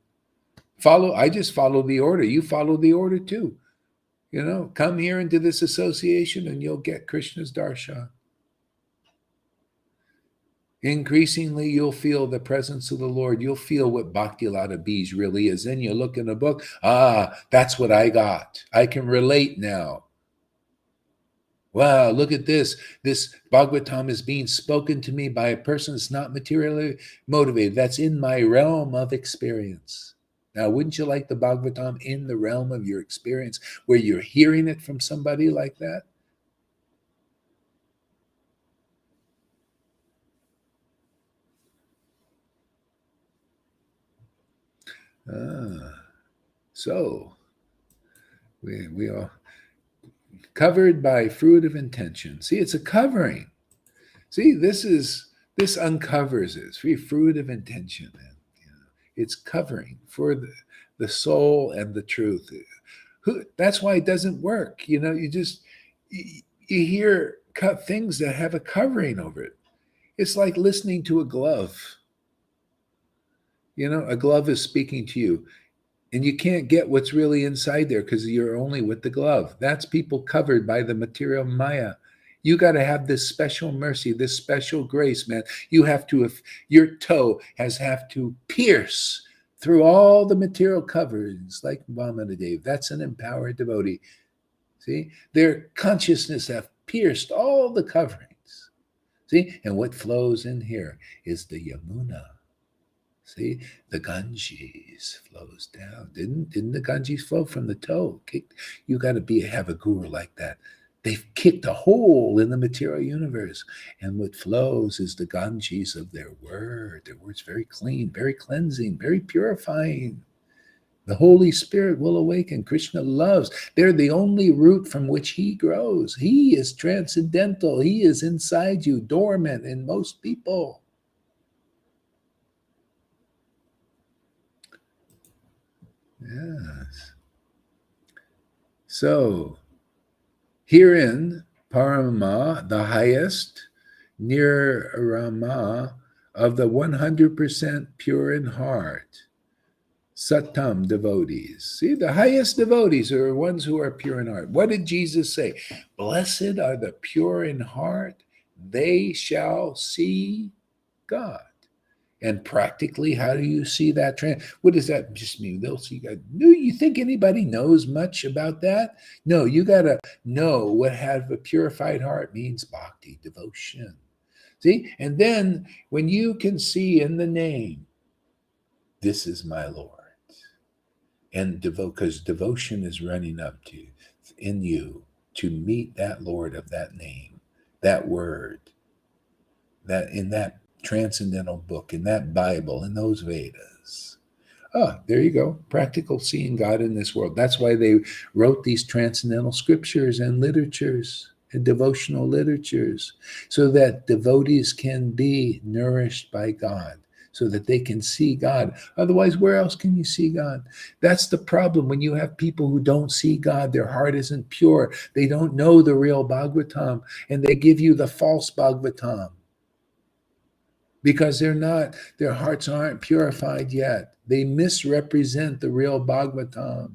I just follow the order. You follow the order too. Come here into this association and you'll get Krishna's darshan. Increasingly, you'll feel the presence of the Lord. You'll feel what Bhakti Lata Bij really is. Then you look in a book, that's what I got. I can relate now. Wow, look at this. This Bhagavatam is being spoken to me by a person that's not materially motivated. That's in my realm of experience. Now, wouldn't you like the Bhagavatam in the realm of your experience where you're hearing it from somebody like that? So we are covered by fruit of intention. See, it's a covering. See, this uncovers it. It's fruit of intention. And, it's covering for the soul and the truth. That's why it doesn't work. You hear things that have a covering over it. It's like listening to a glove. A glove is speaking to you. And you can't get what's really inside there because you're only with the glove. That's people covered by the material Maya. You got to have this special mercy, this special grace, man. You have to, if your toe have to pierce through all the material coverings, like Vamanadev. That's an empowered devotee. See, their consciousness have pierced all the coverings. See, and what flows in here is the Yamuna. See, the Ganges flows down. Didn't the Ganges flow from the toe? You got to have a guru like that. They've kicked a hole in the material universe. And what flows is the Ganges of their word. Their word's very clean, very cleansing, very purifying. The Holy Spirit will awaken. Krishna loves. They're the only root from which he grows. He is transcendental. He is inside you, dormant in most people. Yes. So Herein, Parama, the highest, near Rama, of the 100% pure in heart, Satam devotees. See, the highest devotees are ones who are pure in heart. What did Jesus say? Blessed are the pure in heart, they shall see God. And practically, how do you see that trend? What does that just mean? They'll see God. Do you think anybody knows much about that? No, you got to know what have a purified heart means, bhakti, devotion. See? And then when you can see in the name, this is my Lord. And devote, because devotion is running up to in you to meet that Lord of that name, that word, that in that transcendental book, in that Bible, in those Vedas. Oh, there you go. Practical seeing God in this world. That's why they wrote these transcendental scriptures and literatures and devotional literatures, so that devotees can be nourished by God, so that they can see God. Otherwise, where else can you see God? That's the problem when you have people who don't see God. Their heart isn't pure. They don't know the real Bhagavatam, and they give you the false Bhagavatam because their hearts aren't purified yet. They misrepresent the real Bhagavatam.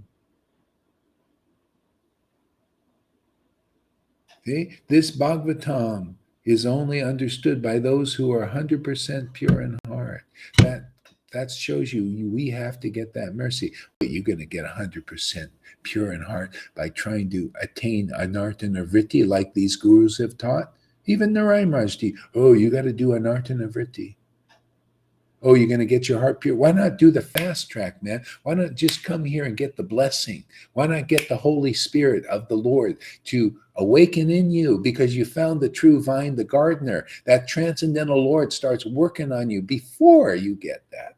Okay? This Bhagavatam is only understood by those who are 100% pure in heart. That shows you we have to get that mercy. But you're going to get 100% pure in heart by trying to attain anartha vritti like these gurus have taught. Even Narayan oh, you got to do anartha vritti. Oh, you're going to get your heart pure. Why not do the fast track, man? Why not just come here and get the blessing? Why not get the Holy Spirit of the Lord to awaken in you because you found the true vine, the gardener? That transcendental Lord starts working on you before you get that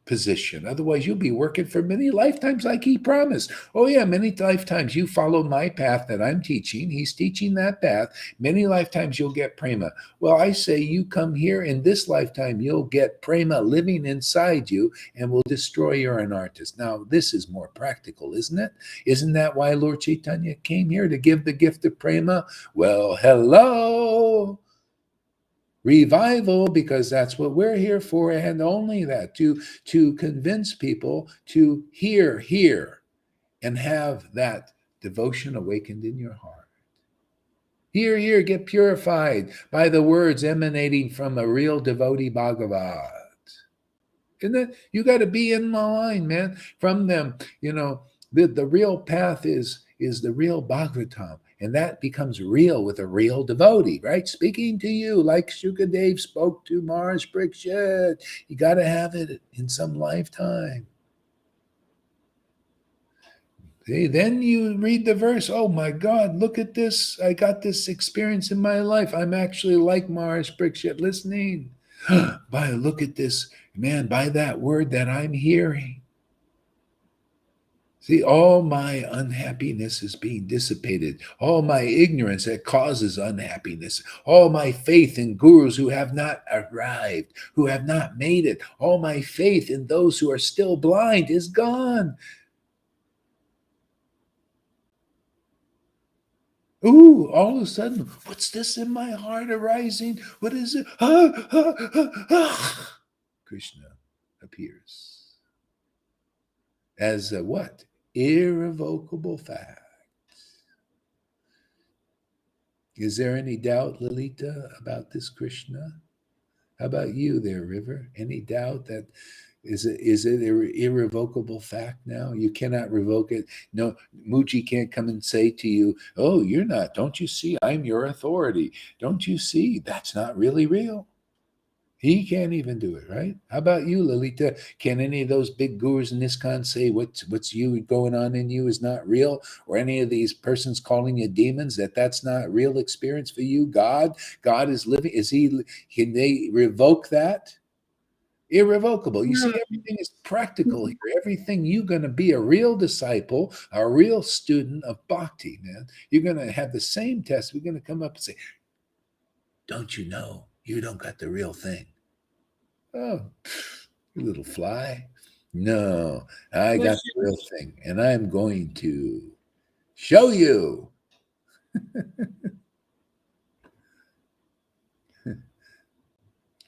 position. Otherwise, you'll be working for many lifetimes like he promised. Oh, yeah, many lifetimes you follow my path that I'm teaching. He's teaching that path. Many lifetimes you'll get prema. Well, I say you come here in this lifetime, you'll get prema living inside you and will destroy your anarthas. Now, this is more practical, isn't it? Isn't that why Lord Chaitanya came here to give the gift of prema? Well, hello. Revival, because that's what we're here for, and only that, to convince people to hear and have that devotion awakened in your heart. Hear, get purified by the words emanating from a real devotee Bhagavat. And then you got to be in the line, man, from them. The real path is the real Bhagavatam. And that becomes real with a real devotee, right? Speaking to you like Shukadev spoke to Maharaj Parikshit. You got to have it in some lifetime. See, then you read the verse, oh my God, look at this. I got this experience in my life. I'm actually like Maharaj Parikshit listening. Look at this, man, by that word that I'm hearing. See, all my unhappiness is being dissipated. All my ignorance that causes unhappiness. All my faith in gurus who have not arrived, who have not made it. All my faith in those who are still blind is gone. Ooh, all of a sudden, what's this in my heart arising? What is it? Krishna appears as a what? Irrevocable fact. Is there any doubt, Lalita, about this Krishna? How about you there, River? Any doubt that is it an irrevocable fact now? You cannot revoke it. No, Muji can't come and say to you, oh, you're not. Don't you see? I'm your authority. Don't you see? That's not really real. He can't even do it, right? How about you, Lalita? Can any of those big gurus in ISKCON say what's you going on in you is not real? Or any of these persons calling you demons, that's not real experience for you? God is living. Can they revoke that? Irrevocable. You see, everything is practical here. Everything, you're going to be a real disciple, a real student of bhakti, man. You're going to have the same test. We're going to come up and say, don't you know you don't got the real thing? Oh, you little fly. No, I got the real thing, and I'm going to show you.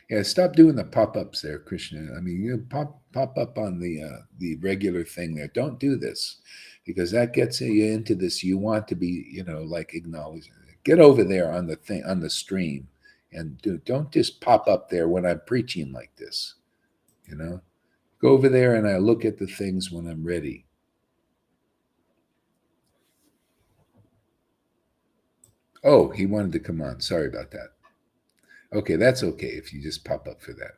Yeah, stop doing the pop-ups there, Krishna. I mean, you pop up on the regular thing there. Don't do this, because that gets you into this. You want to be, like acknowledging. Get over there on the thing on the stream, and don't just pop up there when I'm preaching like this. Go over there and I look at the things when I'm ready. Oh, he wanted to come on. Sorry about that. Okay, that's okay if you just pop up for that.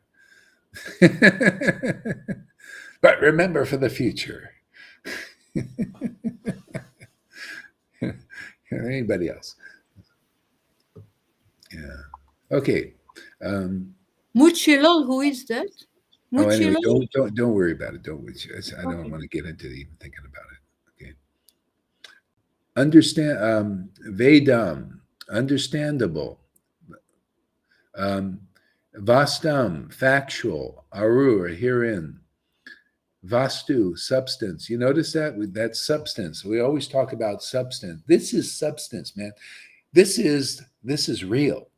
But remember for the future. Anybody else? Yeah. Okay. Muchilal, who is that? Anyway, Muchilal? don't worry about it. Don't. I don't Okay. want to get into even thinking about it. Okay. Understand. Vedam. Understandable. Vastam. Factual. Arur. Herein. Vastu, substance. You notice that? That's substance. We always talk about substance. This is substance, man. This is real.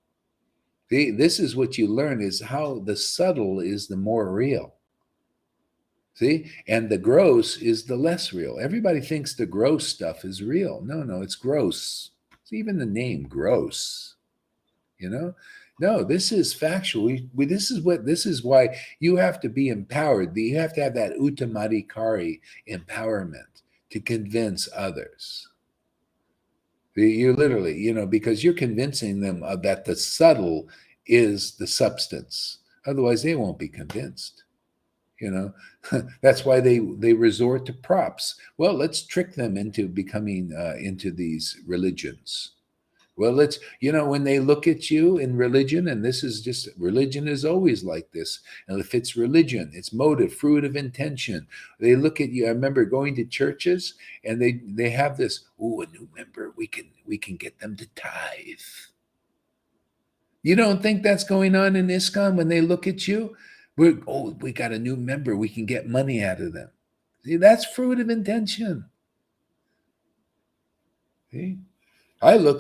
This is what you learn, is how the subtle is the more real. See? And the gross is the less real. Everybody thinks the gross stuff is real. No, it's gross. It's even the name gross. No, this is factual. This is why you have to be empowered. You have to have that uttamadikari empowerment to convince others. You literally, because you're convincing them that the subtle is the substance. Otherwise, they won't be convinced. That's why they resort to props. Well, let's trick them into becoming into these religions. Well, when they look at you in religion, and this is just, religion is always like this. And if it's religion, it's motive, fruit of intention. They look at you. I remember going to churches, and they have this, a new member, we can get them to tithe. You don't think that's going on in ISKCON when they look at you? We got a new member, we can get money out of them. See, that's fruit of intention. See?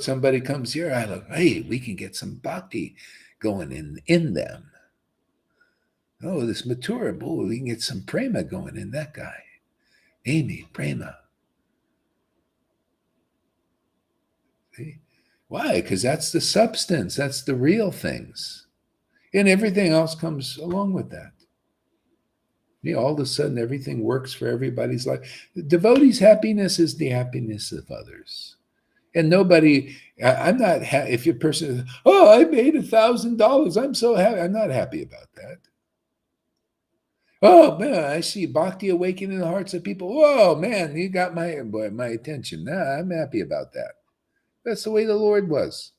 Somebody comes here, I look, hey, we can get some bhakti going in them. Oh, this matura, we can get some prema going in that guy. Amy, prema. See? Why? Because that's the substance, that's the real things. And everything else comes along with that. All of a sudden, everything works for everybody's life. The devotee's happiness is the happiness of others. And nobody, I'm not, if your person, I made $1,000, I'm so happy. I'm not happy about that. Oh, man, I see bhakti awakening in the hearts of people. Whoa, man, you got my attention. Nah, I'm happy about that. That's the way the Lord was.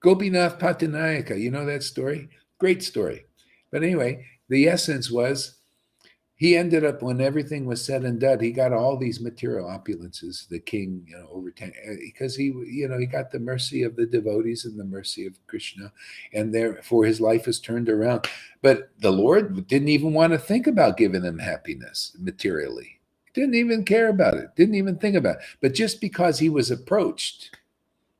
Gopinath Pattanayaka, you know that story? Great story. But anyway, the essence was, he ended up, when everything was said and done, he got all these material opulences, the king, over 10, because he got the mercy of the devotees and the mercy of Krishna, and therefore his life is turned around. But the Lord didn't even want to think about giving him happiness materially. He didn't even care about it, didn't even think about it. But just because he was approached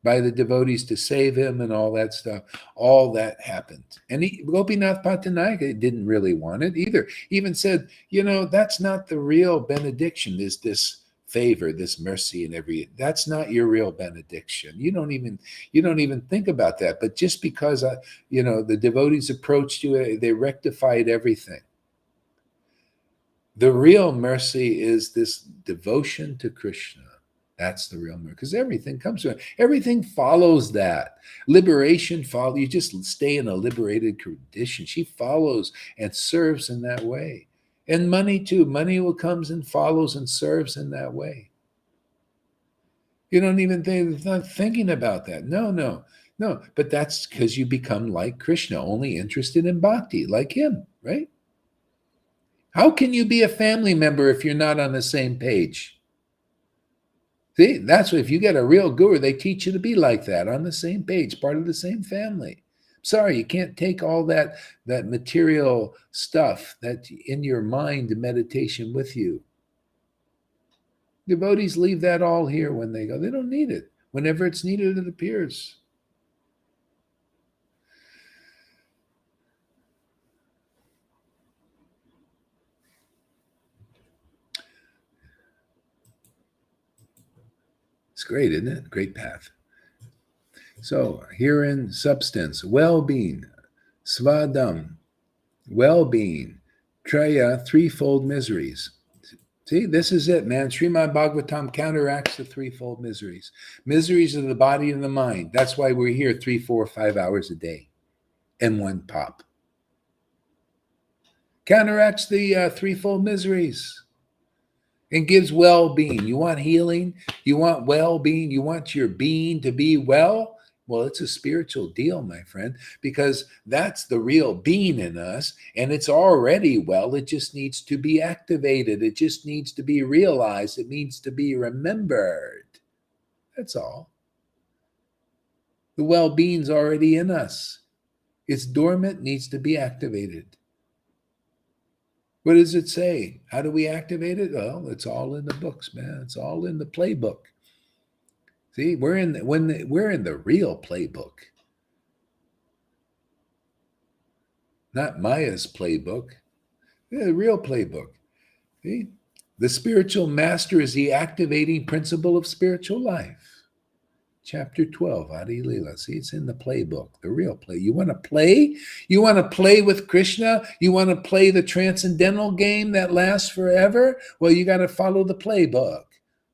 by the devotees to save him and all that stuff, all that happened. And Gopinath Pattanayaka didn't really want it either. He even said, that's not the real benediction, is this favor, this mercy, and that's not your real benediction. You don't even think about that. But just because the devotees approached you, they rectified everything. The real mercy is this devotion to Krishna. That's the real mercy, because everything comes from it. Everything follows that. Liberation follows. You just stay in a liberated condition. She follows and serves in that way. And money too. Money will comes and follows and serves in that way. You don't even think, not thinking about that. No. But that's because you become like Krishna, only interested in bhakti, like him, right? How can you be a family member if you're not on the same page? See, that's what, if you get a real guru, they teach you to be like that, on the same page, part of the same family. Sorry, you can't take all that material stuff that in your mind meditation with you. Devotees leave that all here when they go. They don't need it. Whenever it's needed, it appears. It's great, isn't it? Great path. So, herein substance, well-being, svadam, well-being, traya, threefold miseries. See, this is it, man. Srimad Bhagavatam counteracts the threefold miseries. Miseries of the body and the mind. That's why we're here 3, 4, 5 hours a day in one pop. Counteracts the threefold miseries and gives well-being. You want healing? You want well-being? You want your being to be well? Well, it's a spiritual deal, my friend, because that's the real being in us, and it's already well. It just needs to be activated. It just needs to be realized. It needs to be remembered. That's all. The well-being's already in us. It's dormant, needs to be activated. What does it say? How do we activate it? Well, it's all in the books, man. It's all in the playbook. See, we're in the real playbook, not Maya's playbook. Yeah, the real playbook. See, the spiritual master is the activating principle of spiritual life. Chapter 12, Adi Leela. See, it's in the playbook, the real play. You want to play? You want to play with Krishna? You want to play the transcendental game that lasts forever? Well, you got to follow the playbook.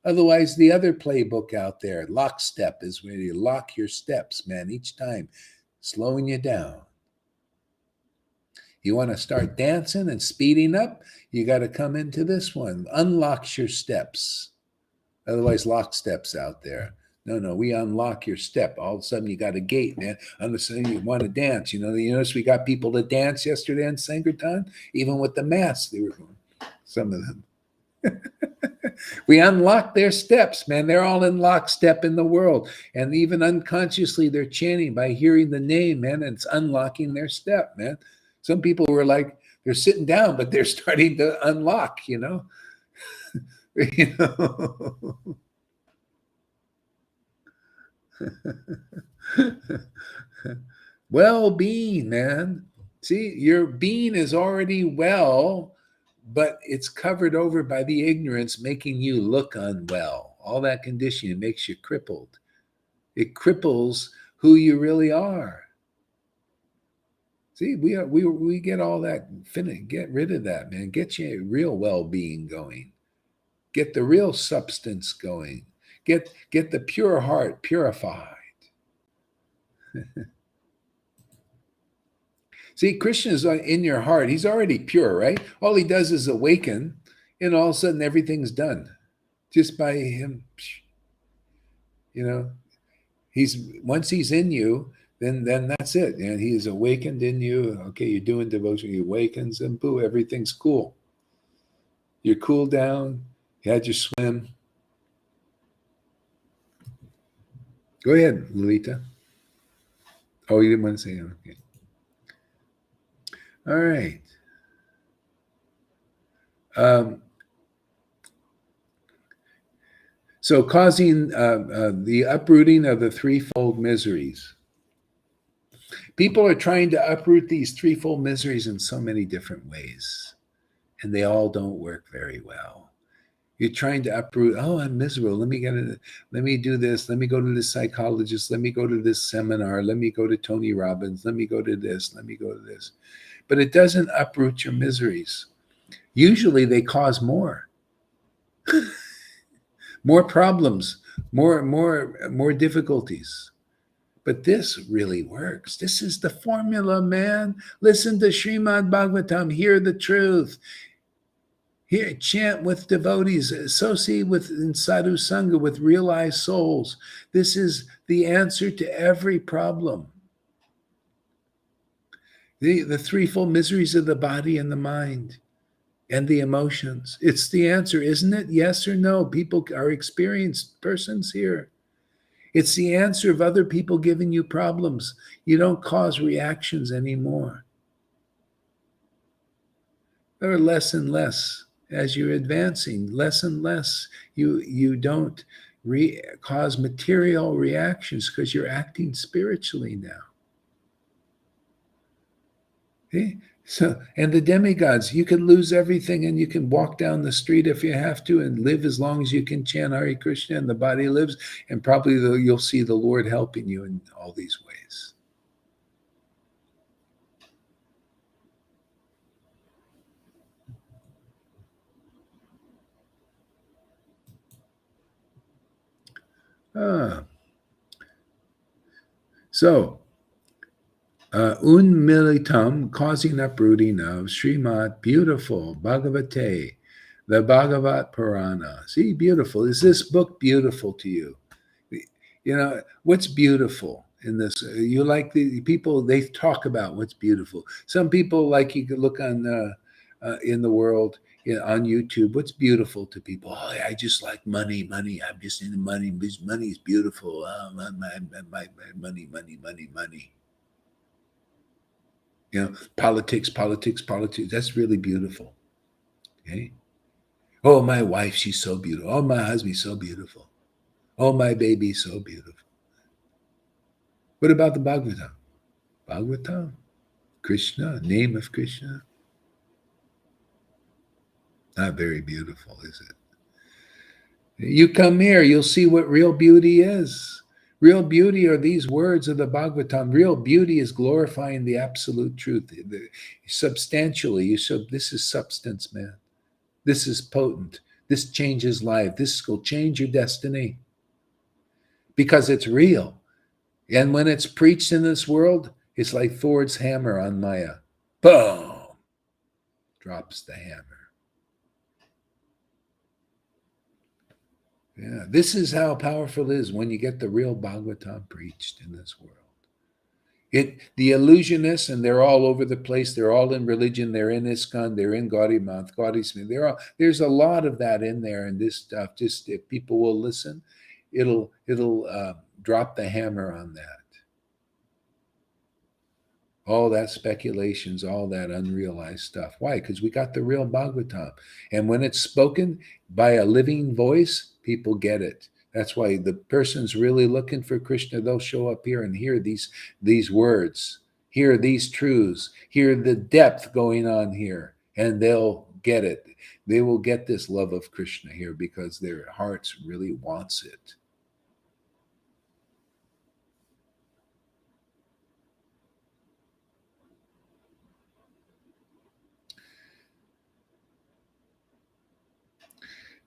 Otherwise, the other playbook out there, lockstep, is where you lock your steps, man, each time, slowing you down. You want to start dancing and speeding up? You got to come into this one. Unlocks your steps. Otherwise, locksteps out there. No, we unlock your step. All of a sudden, you got a gate, man. All of a sudden, you want to dance. You notice we got people to dance yesterday in Sankirtan, even with the masks. They were going, some of them. We unlock their steps, man. They're all in lockstep in the world. And even unconsciously, they're chanting by hearing the name, man, and it's unlocking their step, man. Some people were like, they're sitting down, but they're starting to unlock, you know. Well-being, man. See, your being is already well, but it's covered over by the ignorance, making you look unwell. All that conditioning makes you crippled. It cripples who you really are. See, we get all that finished. Get rid of that, man. Get your real well-being going. Get the real substance going. Get the pure heart purified. See, Krishna is in your heart. He's already pure, right? All he does is awaken, and all of a sudden everything's done just by him. You know, once he's in you, then that's it. And he is awakened in you. Okay, you're doing devotion. He awakens, and boo, everything's cool. You're cooled down. You had your swim. Go ahead, Lolita. Oh, you didn't want to say it. Okay. All right. So causing the uprooting of the threefold miseries. People are trying to uproot these threefold miseries in so many different ways, and they all don't work very well. You're trying to uproot, I'm miserable. Let me do this. Let me go to this psychologist. Let me go to this seminar. Let me go to Tony Robbins. Let me go to this. Let me go to this. But it doesn't uproot your miseries. Usually they cause more. More problems, more difficulties. But this really works. This is the formula, man. Listen to Srimad Bhagavatam. Hear the truth. Here, chant with devotees, associate with in sadhu sangha with realized souls. This is the answer to every problem. The threefold miseries of the body and the mind and the emotions. It's the answer, isn't it? Yes or no? People are experienced persons here. It's the answer of other people giving you problems. You don't cause reactions anymore. Or less and less as you're advancing, less and less. You don't cause material reactions because you're acting spiritually now. Okay? So, and the demigods, you can lose everything and you can walk down the street if you have to and live as long as you can chant Hare Krishna and the body lives, and probably you'll see the Lord helping you in all these ways. Ah. So, Unmilitam, causing uprooting of Srimad, beautiful, Bhagavate, the Bhagavat Purana. See, beautiful. Is this book beautiful to you? You know, what's beautiful in this? You like the people, they talk about what's beautiful. Some people like, you could look on in the world, on YouTube, what's beautiful to people? Oh, I just like money. I'm just into money. Money is beautiful. Oh, my money. Politics. That's really beautiful. Okay. Oh, my wife, she's so beautiful. Oh, my husband's so beautiful. Oh, my baby's so beautiful. What about the Bhagavatam? Bhagavatam, Krishna, name of Krishna. Not very beautiful, is it? You come here, you'll see what real beauty is. Real beauty are these words of the Bhagavatam. Real beauty is glorifying the absolute truth. Substantially, this is substance, man. This is potent. This changes life. This will change your destiny because it's real. And when it's preached in this world, it's like Thor's hammer on Maya. Boom! Drops the hammer. Yeah, this is how powerful it is when you get the real Bhagavatam preached in this world. The illusionists, and they're all over the place. They're all in religion. They're in ISKCON. They're in Gaudiya Math, Gaudiya Smith. There's a lot of that in there, and this stuff. Just if people will listen, it'll drop the hammer on that. All that speculations, all that unrealized stuff. Why? Because we got the real Bhagavatam, and when it's spoken by a living voice, people get it. That's why the person's really looking for Krishna. They'll show up here and hear these words, hear these truths, hear the depth going on here, and they'll get it. They will get this love of Krishna here because their hearts really wants it.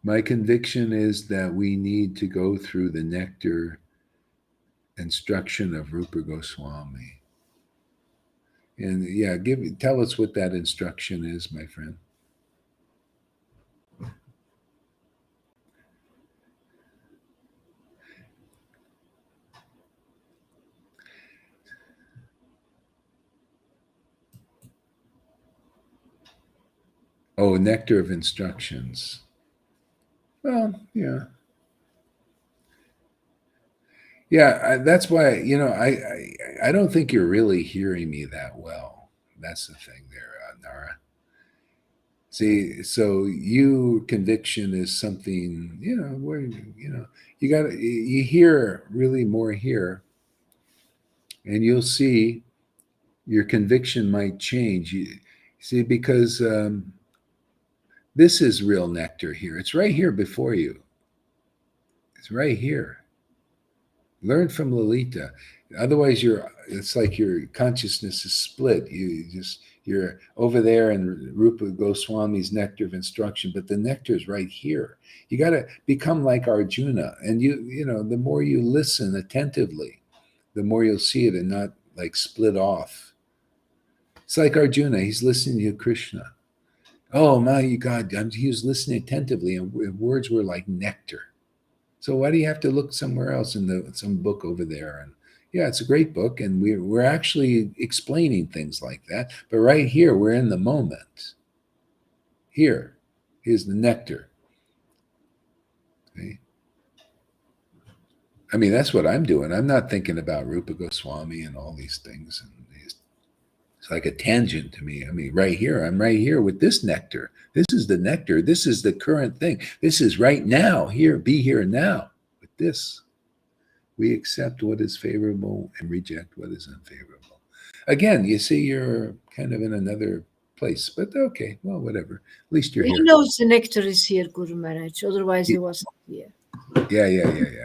My conviction is that we need to go through the nectar instruction of Rupa Goswami. And yeah, tell us what that instruction is, my friend. Oh, nectar of instructions. Well, yeah. Yeah, that's why, I don't think you're really hearing me that well. That's the thing there, Nara. See, so conviction is something, where, you hear really more here, and you'll see your conviction might change. You see, because this is real nectar here. It's right here before you. It's right here. Learn from Lalita. Otherwise, it's like your consciousness is split. You're over there in Rupa Goswami's nectar of instruction, but the nectar is right here. You got to become like Arjuna, and the more you listen attentively, the more you'll see it and not like split off. It's like Arjuna. He's listening to Krishna. Oh my God! He was listening attentively, and words were like nectar. So why do you have to look somewhere else in some book over there? And yeah, it's a great book, and we're actually explaining things like that. But right here, we're in the moment. Here is the nectar. Okay. I mean, that's what I'm doing. I'm not thinking about Rupa Goswami and all these things. And it's like a tangent to me. I mean, right here, I'm right here with this nectar. This is the nectar. This is the current thing. This is right now. Here, be here now. With this, we accept what is favorable and reject what is unfavorable. Again, you see, you're kind of in another place, but okay, well, whatever. At least you're He here. knows the nectar is here, Guru Maharaj. Otherwise, he wasn't here. Yeah.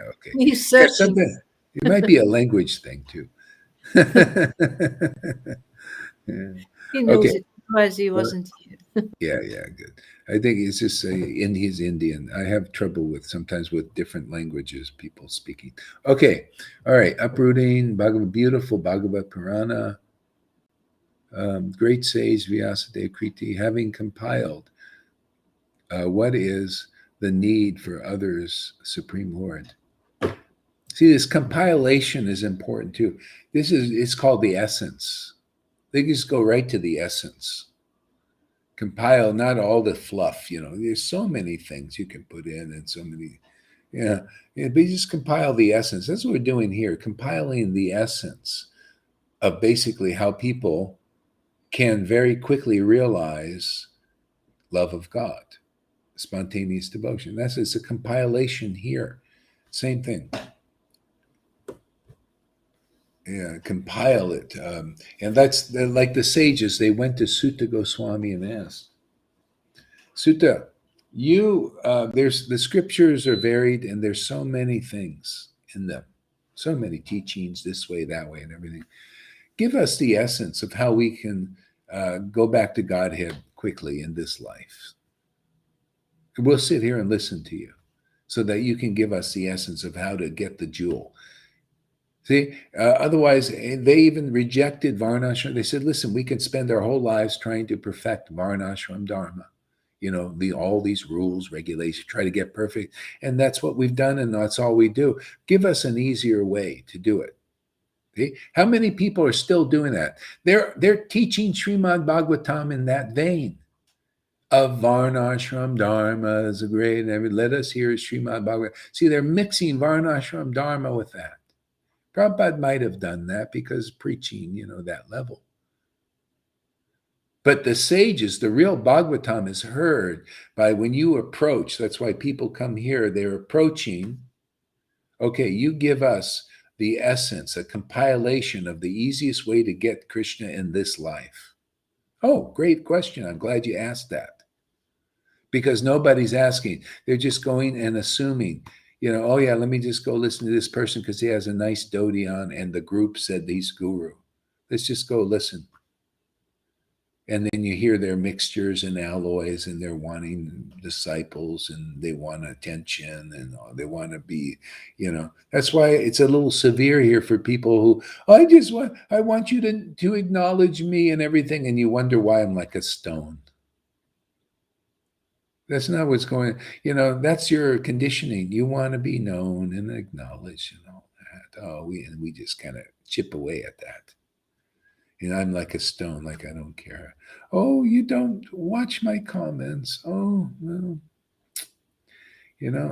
Okay. He's Yeah, searching. it might be a language thing too. Yeah. He knows Okay. it. Otherwise, he wasn't here. Yeah, good. I think it's just he's Indian. I have trouble with sometimes with different languages people speaking. Okay, all right. Uprooting beautiful Bhagavad Purana. Great sage Vyasadeva Kriti, having compiled what is the need for others, Supreme Lord. See, this compilation is important too. It's called the essence. They just go right to the essence. Compile not all the fluff, there's so many things you can put in and so many, but you just compile the essence. That's what we're doing here, compiling the essence of basically how people can very quickly realize love of God, spontaneous devotion. It's a compilation here. Same thing. Yeah, compile it. And that's like the sages, they went to Sutta Goswami and asked, Sutta, there's the scriptures are varied and there's so many things in them, so many teachings this way, that way, and everything. Give us the essence of how we can go back to Godhead quickly in this life. We'll sit here and listen to you so that you can give us the essence of how to get the jewel. See, otherwise, they even rejected Varnashram. They said, listen, we can spend our whole lives trying to perfect Varnashram Dharma. All these rules, regulations, try to get perfect. And that's what we've done, and that's all we do. Give us an easier way to do it. See? How many people are still doing that? They're teaching Srimad Bhagavatam in that vein of Varnashram Dharma is a great, let us hear Srimad Bhagavatam. See, they're mixing Varnashram Dharma with that. Prabhupada might have done that because preaching, that level. But the sages, the real Bhagavatam is heard by when you approach. That's why people come here. They're approaching. Okay, you give us the essence, a compilation of the easiest way to get Krishna in this life. Oh, great question. I'm glad you asked that. Because nobody's asking. They're just going and assuming, oh yeah, let me just go listen to this person because he has a nice dhoti on and the group said he's guru. Let's just go listen. And then you hear their mixtures and alloys, and they're wanting disciples, and they want attention, and they want to be, That's why it's a little severe here for people who, I want you to acknowledge me and everything, and you wonder why I'm like a stone. That's not what's going. That's your conditioning. You want to be known and acknowledged and all that. Oh, we just kind of chip away at that. I'm like a stone, like I don't care. Oh, you don't watch my comments. Oh, well,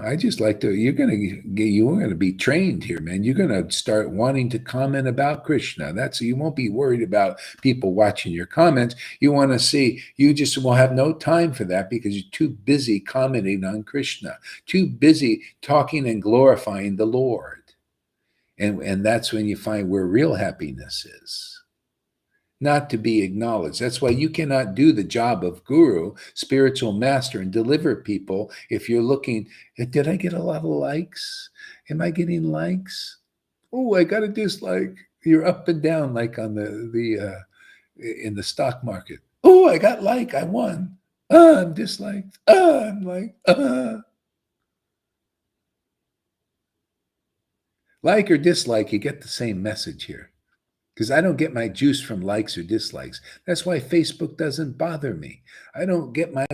I just like to. You're gonna be trained here, man. You're gonna start wanting to comment about Krishna. You won't be worried about people watching your comments. You want to see. You just will have no time for that because you're too busy commenting on Krishna, too busy talking and glorifying the Lord, and that's when you find where real happiness is. Not to be acknowledged. That's why you cannot do the job of guru, spiritual master, and deliver people if you're looking, did I get a lot of likes? Am I getting likes? Oh, I got a dislike. You're up and down like on the in the stock market. Oh, I got like, I won. I'm disliked. I'm like, Like or dislike, you get the same message here. because I don't get my juice from likes or dislikes. That's why Facebook doesn't bother me. I don't get my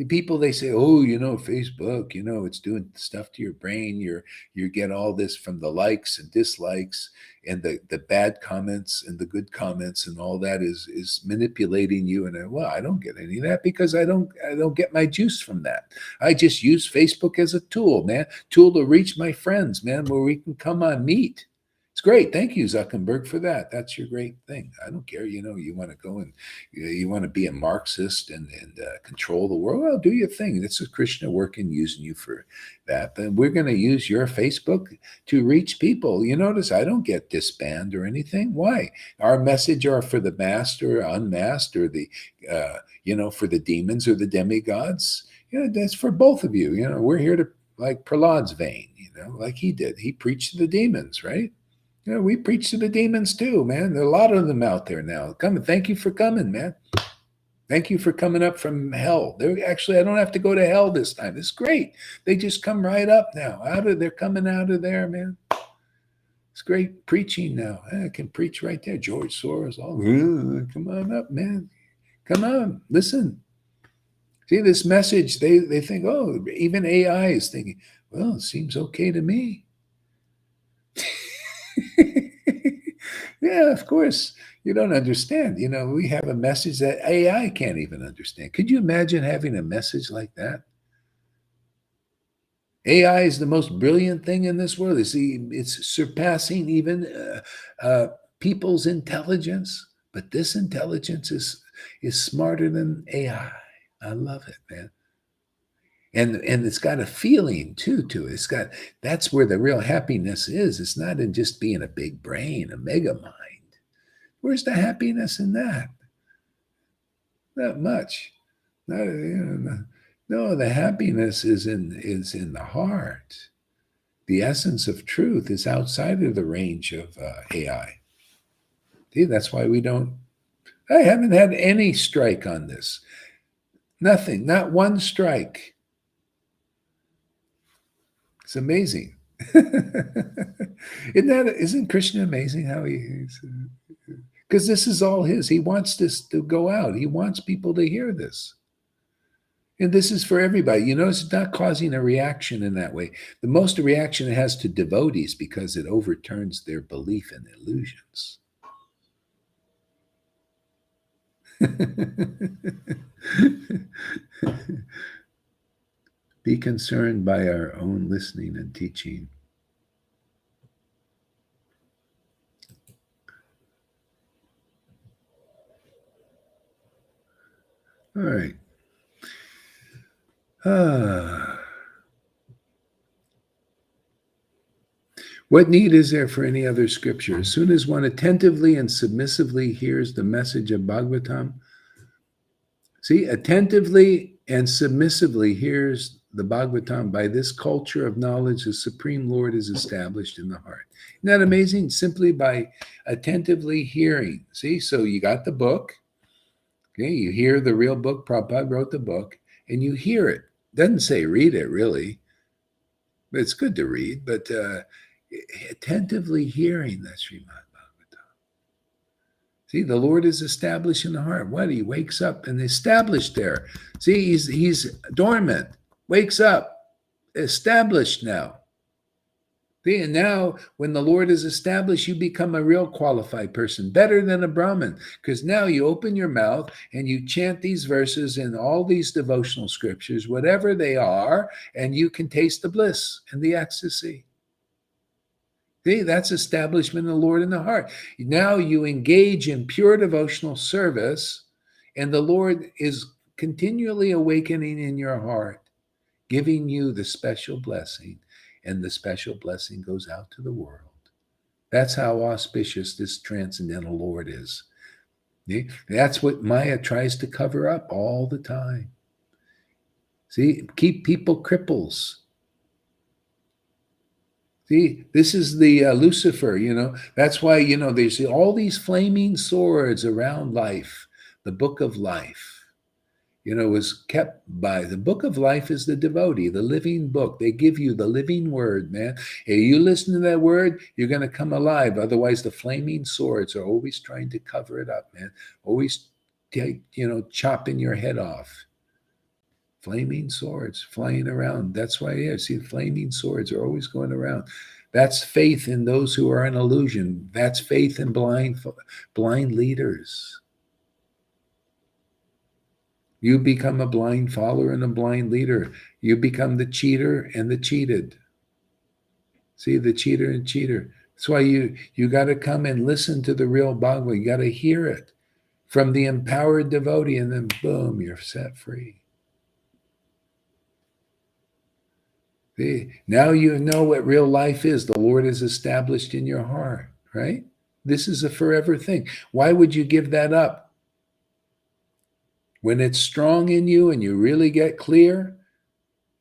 people. They say, "Oh, Facebook, it's doing stuff to your brain. You get all this from the likes and dislikes and the bad comments and the good comments, and all that is manipulating you." And I don't get any of that because I don't get my juice from that. I just use Facebook as a tool, man, tool to reach my friends, man, where we can come on meet. It's great. Thank you, Zuckerberg, for that. That's your great thing. I don't care. You want to go and you want to be a Marxist and control the world. Well, do your thing. It's a Krishna working, using you for that. Then we're going to use your Facebook to reach people. You notice I don't get disbanded or anything. Why? Our message are for the masked or unmasked, or the for the demons or the demigods. That's for both of you. We're here to, like Prahlad's vein. Like he did. He preached to the demons, right? We preach to the demons too, man. There are a lot of them out there now. Thank you for coming, man. Thank you for coming up from hell. I don't have to go to hell this time. It's great. They just come right up now. They're coming out of there, man. It's great preaching now. I can preach right there. George Soros, come on up, man. Come on, listen. See this message, they think, oh, even AI is thinking, well, it seems okay to me. Yeah, of course. You don't understand. We have a message that AI can't even understand. Could you imagine having a message like that? AI is the most brilliant thing in this world. It's surpassing even people's intelligence. But this intelligence is smarter than AI. I love it, man. And it's got a feeling too to it. That's where the real happiness is. It's not in just being a big brain, a mega mind. Where's the happiness in that? Not much. No, the happiness is in the heart. The essence of truth is outside of the range of AI. See, that's why I haven't had any strike on this. Nothing, not one strike. It's amazing. Isn't Krishna amazing how he's because this is all his. He wants this to go out. He wants people to hear this. And this is for everybody. It's not causing a reaction in that way. The most reaction it has to devotees because it overturns their belief in illusions. Be concerned by our own listening and teaching. All right. What need is there for any other scripture? As soon as one attentively and submissively hears the message of Bhagavatam, attentively and submissively hears the Bhagavatam, by this culture of knowledge, the Supreme Lord is established in the heart. Isn't that amazing? Simply by attentively hearing. So you got the book. Okay, you hear the real book. Prabhupada wrote the book, and you hear it. Doesn't say read it, really. But it's good to read. But attentively hearing that Srimad Bhagavatam. See, the Lord is established in the heart. What? He wakes up and established there. See, he's dormant. Wakes up. Established now. See, and now when the Lord is established, you become a real qualified person, better than a Brahmin, because now you open your mouth and you chant these verses in all these devotional scriptures, whatever they are, and you can taste the bliss and the ecstasy. See, that's establishment of the Lord in the heart. Now you engage in pure devotional service, and the Lord is continually awakening in your heart, giving you the special blessing. And the special blessing goes out to the world. That's how auspicious this transcendental Lord is. That's what Maya tries to cover up all the time. See, keep people cripples. See, this is the Lucifer, That's why, there's all these flaming swords around life, the book of life. was kept by the book of life is the devotee, the living book. They give you the living word, man. If you listen to that word, you're going to come alive. Otherwise, the flaming swords are always trying to cover it up, man. Always, chopping your head off. Flaming swords flying around. That's why, see, flaming swords are always going around. That's faith in those who are in illusion. That's faith in blind leaders. You become a blind follower and a blind leader. You become the cheater and the cheated. See, the cheater and cheater. That's why you got to come and listen to the real Bhagavad. You got to hear it from the empowered devotee, and then boom, you're set free. See, now you know what real life is. The Lord is established in your heart, right? This is a forever thing. Why would you give that up? When it's strong in you and you really get clear,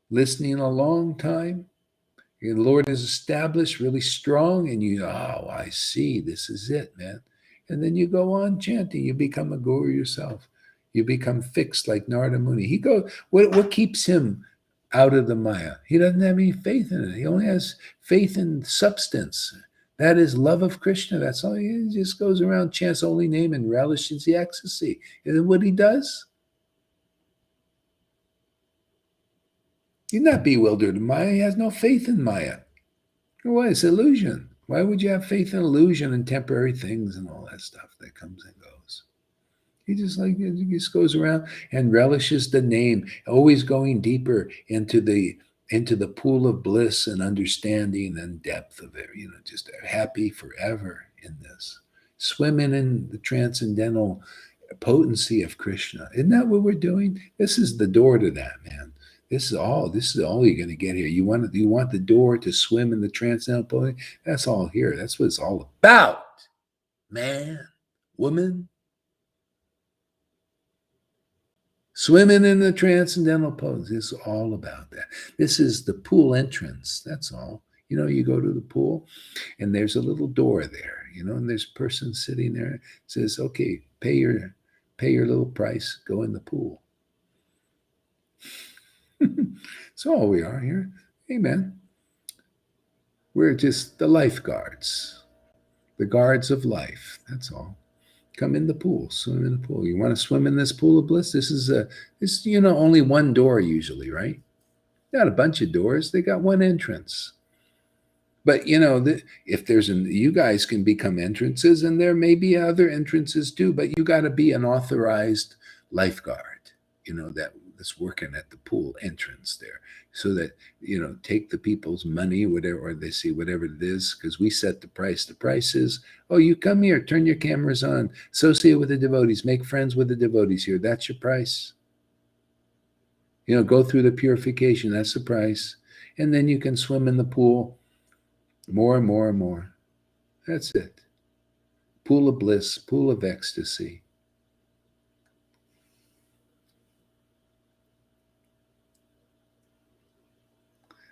listening a long time, the Lord is established really strong, and I see, this is it, man. And then you go on chanting. You become a guru yourself. You become fixed like Narada Muni. What keeps him out of the Maya? He doesn't have any faith in it. He only has faith in substance. That is love of Krishna. That's all. He just goes around, chants holy name, and relishes the ecstasy. And what he does? He's not bewildered in Maya. He has no faith in Maya. Why? It's illusion. Why would you have faith in illusion and temporary things and all that stuff that comes and goes? He just goes around and relishes the name, always going deeper into the pool of bliss and understanding and depth of it. Just happy forever in this, swimming in the transcendental potency of Krishna. Isn't that what we're doing? This is the door to that, man. This is all you're going to get here. You want the door to swim in the transcendental potency? That's all here. That's what it's all about, man, woman. Swimming in the transcendental potency is all about that. This is the pool entrance. That's all. You go to the pool, and there's a little door there. And there's a person sitting there. Says, "Okay, pay your little price. Go in the pool." That's all we are here. Amen. We're just the lifeguards, the guards of life. That's all. Come in the pool, swim in the pool. You want to swim in this pool of bliss? This is only one door usually, right? Not a bunch of doors. They got one entrance. But if you guys can become entrances, and there may be other entrances too. But you got to be an authorized lifeguard. That's working at the pool entrance there, so that take the people's money, whatever, or they see whatever it is, because we set the price. The price is, you come here, turn your cameras on, associate with the devotees, make friends with the devotees here. That's your price. Go through the purification. That's the price, and then you can swim in the pool more and more and more. That's it. Pool of bliss, pool of ecstasy.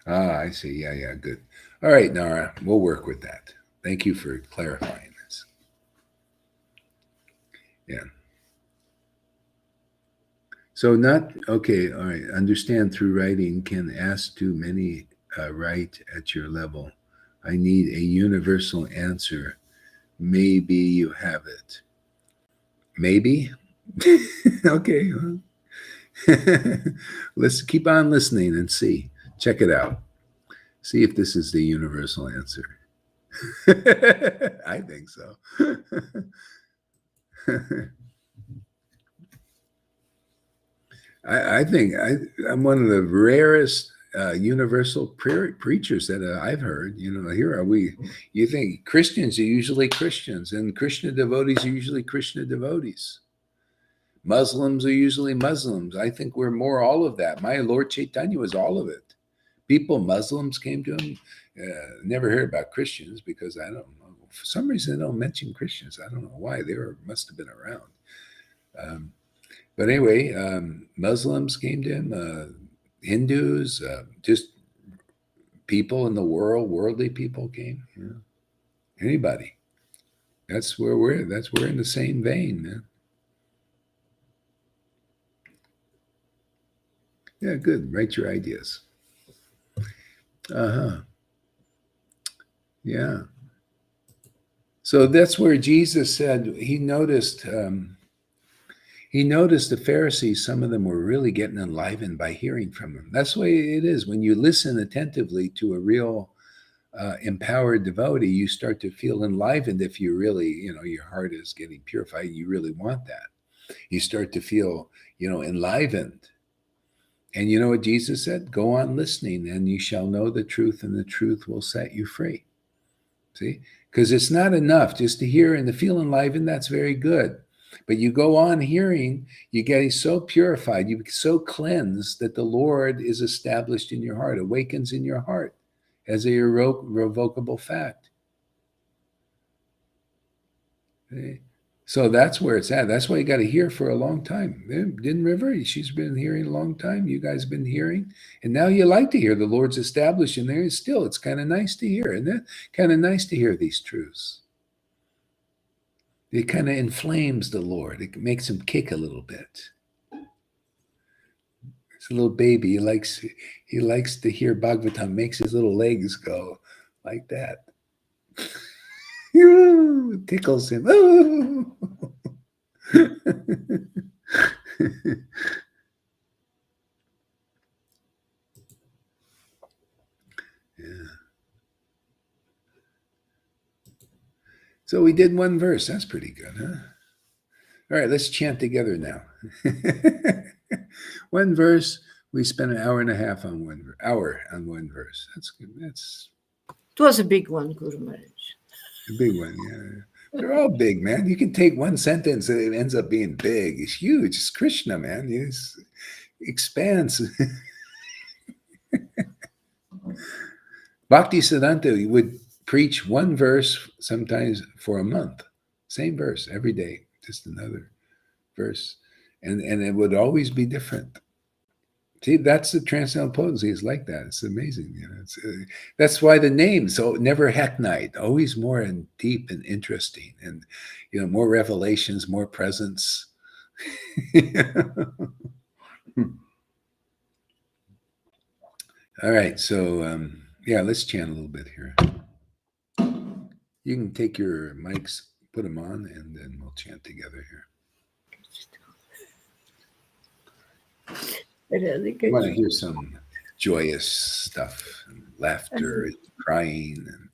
I see. Yeah, good. All right, Nara, we'll work with that. Thank you for clarifying this. Yeah. So okay, all right. Understand through writing can ask too many write at your level. I need a universal answer. Maybe you have it. Maybe? Okay. Let's keep on listening and see. Check it out. See if this is the universal answer. I think so. I think I'm one of the rarest universal preachers that I've heard. Here are we. You think Christians are usually Christians, and Krishna devotees are usually Krishna devotees. Muslims are usually Muslims. I think we're more all of that. My Lord Chaitanya was all of it. Muslims came to him. Never heard about Christians, because I don't know. For some reason, they don't mention Christians. I don't know why. They must have been around. But anyway, Muslims came to him. Hindus, just people in the world, worldly people came. Anybody. That's where we're in the same vein, man. Yeah, good. Write your ideas. Uh-huh. Yeah. So that's where Jesus said he noticed the Pharisees, some of them were really getting enlivened by hearing from him. That's the way it is. When you listen attentively to a real empowered devotee, you start to feel enlivened if you really, your heart is getting purified. You really want that. You start to feel, enlivened. And you know what Jesus said? Go on listening, and you shall know the truth, and the truth will set you free. See? Because it's not enough just to hear and to feel enlivened. That's very good. But you go on hearing, you're getting so purified, you get so cleansed that the Lord is established in your heart, awakens in your heart as a irrevocable fact. Okay? So that's where it's at. That's why you got to hear for a long time. Didn't River? She's been hearing a long time. You guys been hearing. And now you like to hear the Lord's established in there. Still, it's kind of nice to hear. Isn't it? Kind of nice to hear these truths. It kind of inflames the Lord. It makes him kick a little bit. It's a little baby. He likes to hear Bhagavatam, makes his little legs go like that. It tickles him. Yeah. So we did one verse. That's pretty good, huh? All right, let's chant together now. One verse. We spent an hour and a half on one verse. That's good. It was a big one, Guru Maharaj. A big one, yeah. They're all big, man. You can take one sentence and it ends up being big. It's huge. It's Krishna, man. It expands. Bhakti Siddhanta would preach one verse sometimes for a month. Same verse every day, just another verse. And it would always be different. See, that's the transcendental potency. It's like that. It's amazing. That's why the name. So never hacknight, always more and deep and interesting, and more revelations, more presence. All right, so let's chant a little bit here. You can take your mics, put them on, and then we'll chant together here. I want to hear some joyous stuff, and laughter, and crying, and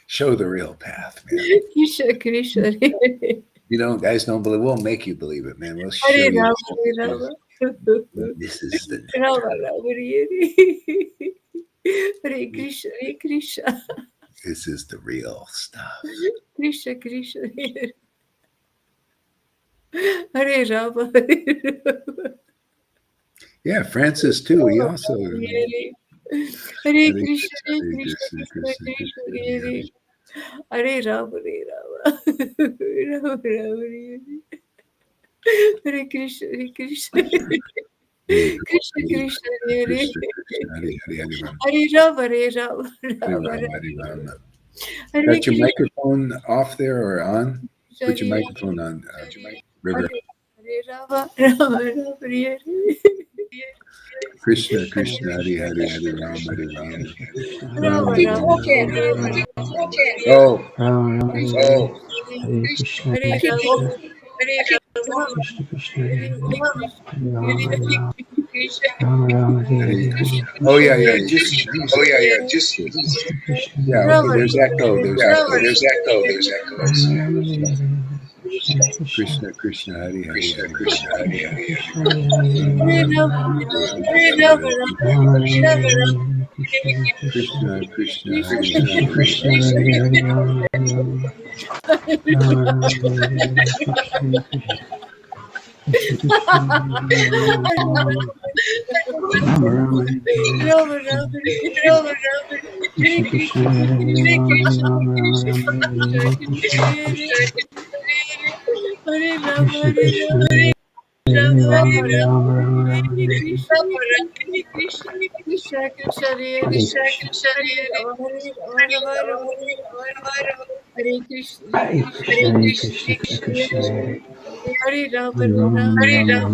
show the real path, man. Guys don't believe. We'll make you believe it, man. We'll show you. This is the Hare Krishna, Hare Krishna. This is the real stuff. Krishna, Krishna, Hare Rama, Hare Rama. Yeah, Francis too. He also. Hare Krishna, Hare Krishna, Krishna Krishna, Hare Hare Rama, Hare Rama, Rama Rama, Hare Krishna, Hare Krishna, Krishna Krishna, Hare Hare Rama, Hare Rama, Rama Rama. Got your microphone off there or on? Put your microphone on, River. Hare Rama, Rama Rama, Hare Krishna, Krishna, Hare Hare, Hare Rama, Hare Rama. Rama Rama. Oh, Hare Krishna, Hare Krishna, Krishna Krishna, Hare Rama, Hare Rama, Rama Rama, Hare Hare. Oh yeah. Just Krishna, yeah. Okay, there's echo. There's echo. Rama Rama, Hare Krishna, Krishna, Hare Hare, Hare Krishna, Hare Hare. Krishna, Hare Rama, Rama, Krishna, Krishna, Hare Krishna Krishna, Hare Rama, Rama Rama, Hare Krishna. Krishna Krishna, Krishna Krishna, Hare Rama, Hare Hare Rama, Rama, Rama Rama Rama, Rama, Hare Krishna, Hare Krishna Krishna, Krishna, Hare Krishna, Krishna Krishna Krishna, Hare Krishna, Rama, Hare Rama, Hare Rama Rama, Hare Rama, Rama Rama, Krishna Krishna, Jai Shri Namo Krishna Vishwadaya Krishna, Krishna Prabhupada Srimati Hare Rama, Bhaktivedanta Hare Swami Rama, Rama Prabhupada Rama, Namaste Prabhupada Devi Krishna Bhagavan Krishna, Hare Hare, Rama Hare Rama, Rama Rama, Hare Krishna Krishna Chaitanya Prabhu Nityananda Shri Krishna Krishna, Hare Rama, Hare Jai Rama, Shri Krishna Hare Rama, Chaitanya Rama Prabhu Hare Nityananda Shri Advaita Gadadara Hare Sivasati Gaura Krishna, Bhakta Krishna Jai Shri Krishna Chaitanya Prabhu Nityananda Shri Advaita Gadadara Krishna Sivasati Krishna, Gaura Hare Bhakta Hare Hare Krishna Hare Krishna Krishna Krishna Hare Hare Rama Hare Rama Rama Hare Hare Hare Krishna Hare Krishna Krishna Krishna Hare Hare Hare Rama Hare Hare Rama Rama, Rama Hare Hare Rama, Hare Krishna Hare Krishna Krishna Hare Hare Rama Rama Rama Rama Hare Hare Hare Hare Krishna Rama, Hare Hare Krishna Rama, Krishna Krishna Hare Hare Rama Rama, Hare Hare Rama Rama Rama Hare Krishna Hare Krishna Krishna Krishna Krishna Hare Krishna, Hare Hare Hare Rama Hare Rama, Hare Krishna Hare Krishna Rama, Krishna Krishna Hare Rama Hare Krishna, Hare Krishna, Krishna Krishna, Hare Hare Krishna Hare Krishna Krishna, Krishna Krishna Hare Hare Rama Hare Rama Rama, Rama Hare Rama, Hare Krishna Hare Krishna Rama Krishna Rama, Krishna Hare Hare Hare Hare, Rama Rama Hare Krishna, Hare Hare Krishna, Krishna Hare Krishna Krishna Krishna Krishna, Krishna Hare Hare Hare, Hare Rama Rama Hare Rama, Hare Hare Rama, Krishna Rama Hare Rama, Krishna Hare Krishna Hare, Krishna Hare Rama Krishna Krishna, Hare Krishna Hare Krishna Krishna Krishna Hare Rama Hare Rama, Hare Rama, Hare Krishna Hare Rama Krishna Rama, Krishna Hare Krishna Hare, Krishna Hare Krishna, Krishna Hare Krishna, Krishna Hare Krishna Hare Rama, Hare Hare Rama Rama, Hare Rama Rama Rama, Rama Hare Hare Hare, Krishna Krishna Krishna Hare Krishna Ram Hare Ram Ram Ram Hare Krishna Krishna Krishna Krishna Hare Hare Ram Hare Ram Ram Ram Hare Krishna Krishna Krishna Hare Hare Rama, Hare Ram Hare Ram Ram Hare Hare Rama, Krishna Krishna Rama Hare Rama, Ram Hare Krishna Krishna Krishna Hare Hare Krishna, Ram Ram Ram Hare Krishna Krishna Krishna Krishna, Krishna Hare Hare Ram Ram Hare Hare Rama, Hare Krishna Krishna Rama Hare Krishna Krishna Krishna Hare Ram Hare Ram Ram Ram Hare Krishna Krishna Krishna Krishna Hare Ram Hare Ram Ram Ram Hare Krishna Krishna Krishna Krishna Hare Ram Ram Ram Hare Rama, Hare Hare Krishna Rama, Krishna Rama Krishna Rama, Hare Ram Hare Ram Ram Hare Ram Krishna, Hare Hare Krishna, Krishna Krishna Krishna Krishna, Krishna Hare Ram Hare Ram Ram Hare Rama, Hare Hare Rama, Hare Krishna Krishna Hare Hare Krishna, Ram Hare Krishna, Krishna Krishna Krishna Hare Ram Hare Ram Ram Hare Krishna, Hare Krishna Krishna Krishna Krishna Krishna Hare Krishna, Ram Hare Hare Hare, Hare Krishna Hare Krishna Rama, Krishna Hare Krishna Rama, Hare Ram Hare Ram Rama Ram Rama, Hare Hare, Krishna Krishna Krishna Krishna Hare Ram Krishna Krishna, Hare Hare Hare Rama, Krishna Krishna Hare Ram Hare Ram Ram Hare Krishna Krishna, Krishna Hare Hare Rama, Hare Krishna, Krishna Hare Krishna, Hare Krishna, Krishna Krishna, Hare Hare, Hare Rama, Hare Krishna, Hare Krishna, Hare Krishna Krishna, Krishna, Hare Rama.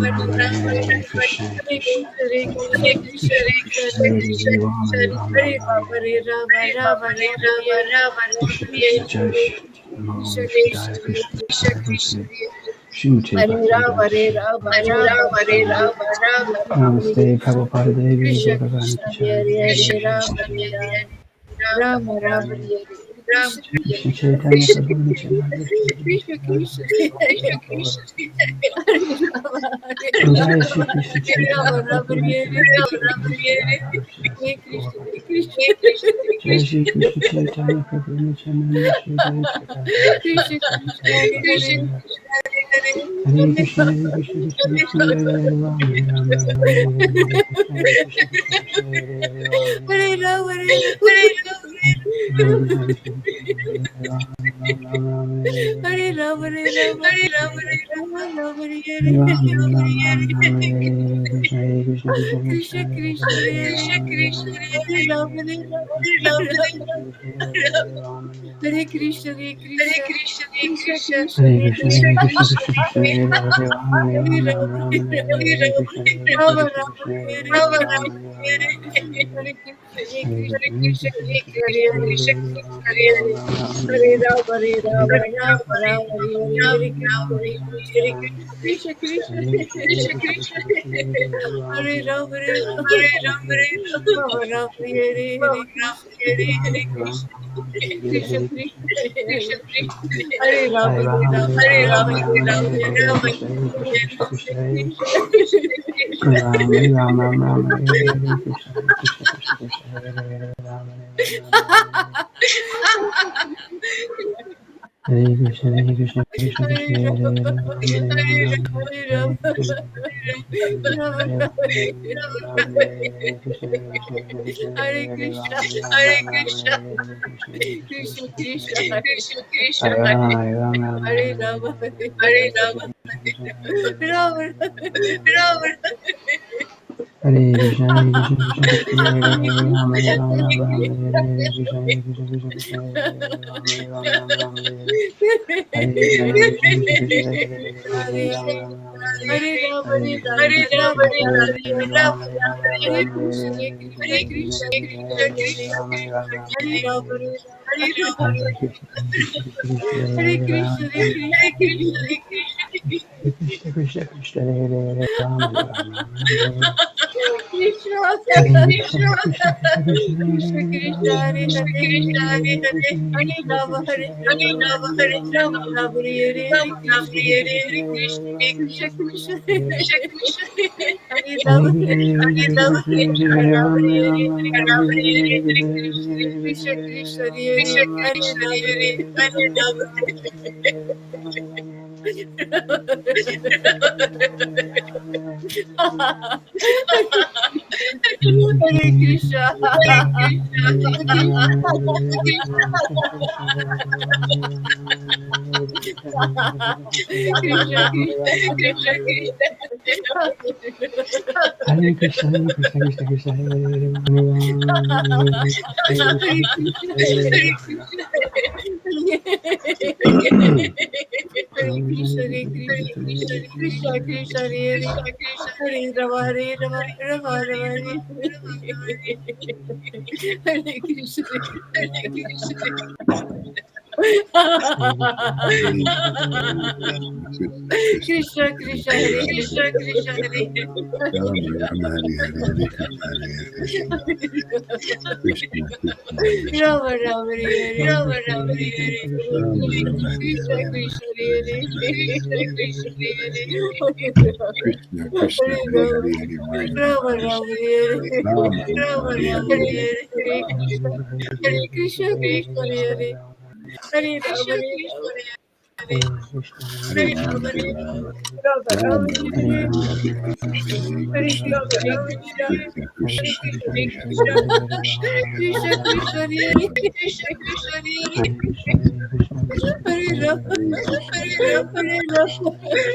Hare Krishna, Hare Krishna, Krishna Krishna, Hare Hare, Hare Rama, Hare Rama, Rama Rama, Hare Hare Krishna, Krishna Krishna, Hare Hare, Rama Rama Hari Hari Hare Krishna Hare Hare Krishna Krishna Hare Rama Rama, Hare Hare, Rama Rama Hari Krishna Hari Hare Krishna, Hare Krishna Krishna Hare, Hare Hare Hare Rama Rama Krishna Rama, Hare Rama Rama Hari Hari Hare Hare Hare Krishna, Krishna Krishna, Hare Hare Rama, Hare Rama, Hare Rama Hare Rama Rama Rama, Rama Rama Hare Hari Hari Hare Hare Krishna Krishna, Hare Krishna, Krishna Krishna Hari Hari Hare Krishna Krishna, Hare Hare Krishna, Hare Krishna, Krishna Hare Krishna, Rama, Hare Rama, Hare Rama, Hare Krishna Hare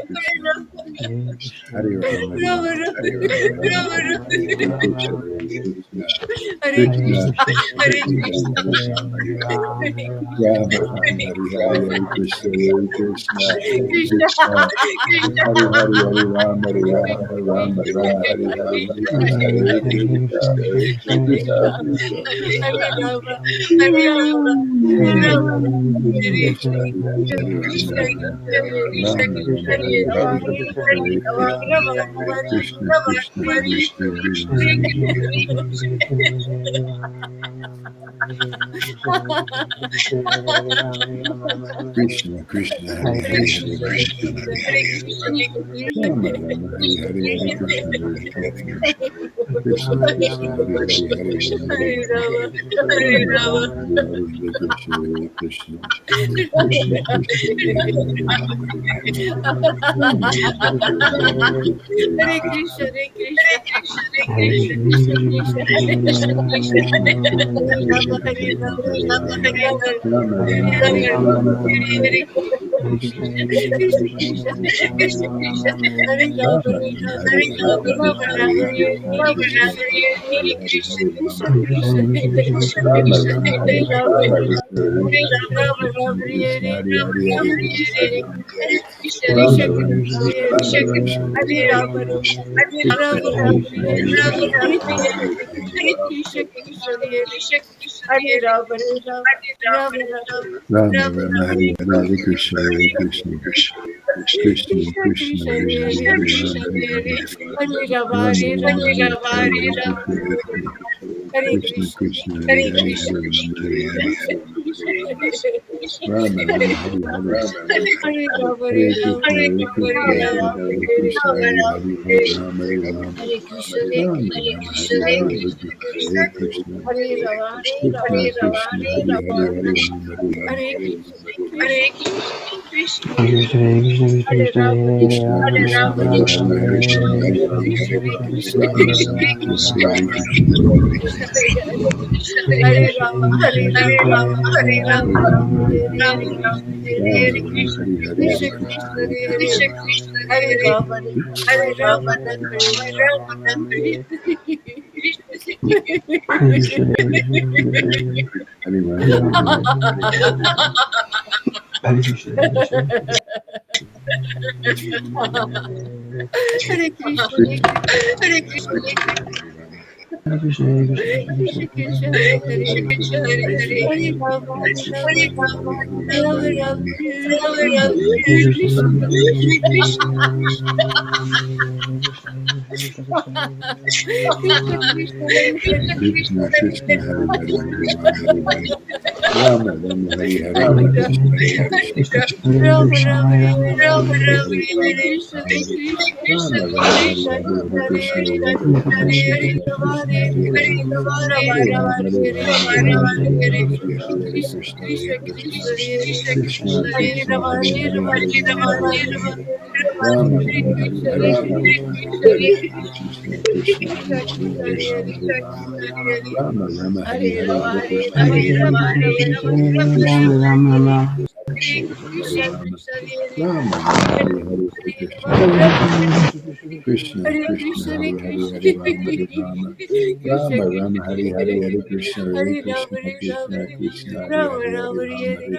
Krishna, Hare Rama Hare Rama Rama Rama, Hare Rama Rama Hare Rama Hare Hare Krishna Rama, Hare Krishna Hare Hare Krishna Krishna, Krishna, Krishna Hare Krishna Krishna, Hare Hare Rama Hare Rama Rama, Hare Rama Rama, Rama Hare Hare Hare Krishna Krishna, Krishna, Krishna, Krishna, Hari Hari Hari Ram Hari Ram Ram Ram Hari Ram Hari Krishna Hare Krishna Krishna Krishna Hare Krishna Rama, Ram Hare Rama, Rama Rama, Hare Hare Krishna Hare Hare Ram Krishna, Hare Ram Ram Ram Hare Hare Rama, Hare Krishna Hare Rama Krishna Kumari, Krishna Rama Krishna Kumari, Hare Hare Ram Krishna Krishna Hare Hare Hare Hare Krishna, Krishna Krishna, Hare Krishna, Krishna, Rama Rama Hare Hare Hare Krishna Hare Krishna Krishna Hare Krishna Hare Hare Hare Ram Hare Hare Ram Rama, Hare Rama Rama, Rama Hare Hare Hare Krishna Hare Krishna Rama Krishna Rama, Krishna Hare Hare Ram Hare Ram Rama Rama Hare Hare Hare Krishna Hare Hare Krishna Krishna, Hare Krishna, Krishna Krishna Krishna Krishna, Hare Krishna Krishna Hare Rama, Krishna Hare Hare Rama, Hare Rama Rama Rama Rama Hare Hare Hare Rama, Rama Hare Krishna Krishna Krishna, Krishna Hare Rama Hare Rama, Rama Hare Rama Rama, Hare Hare Rama Krishna Rama, Hare Hare Krishna Krishna Krishna, Krishna Hare Hare Hare Krishna Rama Krishna, Rama Rama Hare Hare Rama, Hare Hare Krishna Hare Rama, Krishna Rama Krishna Hare Hare Hare Hare Hare Rama Krishna Rama Rama Krishna, Hare Hare Hare Krishna Hare Hare Rama, Krishna Rama Krishna Hare Hare Hare Hare Rama Krishna Krishna, Hare Rama, Rama Rama, Rama Rama Hare Hare Hare Krishna Hare Krishna Krishna Krishna Krishna Krishna, Hare Hare Hare Hare Krishna, Rama Hare Hare Rama, Rama Hare Rama Rama, Hare Hare Hare Hare Rama, Krishna Hare Krishna Krishna, Krishna Hare Hare Hare Krishna, Hare Rama Hare Rama Krishna Krishna, Rama Rama Hare Hare Hare Rama, Hare Hare Rama, Krishna Hare Krishna Hare Hare Rama, Hare Hare Krishna Hare Hare Hare Rama Hare Rama Hare Krishna, Rama Rama Hare Hare Hare Krishna Hare Krishna Hare Rama, Hare Rama, Krishna Krishna Hare Hare Hare Rama Hare Rama Hare Krishna, Krishna Hare Krishna Rama, Krishna Hare Krishna Rama, Hare Rama Hare Rama Hare Rama Krishna Krishna, Rama Krishna Rama Hare Hare Krishna Hare Hare Krishna, Krishna Hare Hare, Hare Rama, Hare Rama, Rama Rama, Hare Hare, Rama Rama Hare Hare Krishna Hare Krishna Krishna, Hare Hare Krishna Hare, Hare Rama, Hare Rama, Hare Hare Rama Hare Rama Hare Krishna, Hare Krishna Krishna, Hare Krishna Hare Rama Krishna Krishna, Hare Hare, Hare Krishna Hare Hare Krishna Rama, Hare Hare Krishna Rama, Hare Hare Hare Rama Rama Hare Rama, Rama Hare Rama Rama Hare Krishna, Rama Hare Krishna Krishna, Hare Hare, Krishna Krishna Hare Hare Hare Rama Hare Rama Rama Rama Hare Hare Hare Hare Rama, Krishna Hare Krishna Rama Rama, Hare Krishna Hare, Hare Hare Krishna Krishna, Rama Rama Hare Krishna Hare Hare Krishna, Krishna Hare Hare Hare, Krishna Hare Rama, Krishna Hare Hare Hare, Hare Rama Hare Rama, Rama Hare Hare Rama Hare, Hare Rama Hare Rama Hare Hare Krishna Krishna Hare Krishna Krishna Krishna, Hare Krishna Hare, Hare Krishna Rama, Hare Hare Hare Rama, Hare Rama Hare Rama Rama Hare Rama Hare Krishna, Hare Hare Hare Krishna, Krishna Hare Krishna Krishna Hare Krishna, Hare Hare Rama Hare, Hare Rama Rama Rama Hare Hare Hare Rama, Hare Hare Krishna Rama, Hare Hare Rama, Krishna Krishna Krishna Krishna Krishna, Hare Hare Hare Krishna, Rama Krishna Hare Rama Rama Hare, Hare Hare Hare Krishna Hare Rama, Krishna Hare Krishna Krishna, Hare Hare Hare Krishna, Hare Rama Hare Rama Krishna Rama Rama Krishna, Hare Hare Hare Krishna Hare Hare Rama, Krishna Hare Rama, Krishna Krishna Hare Rama Hare Rama, Hare Hare Rama Hare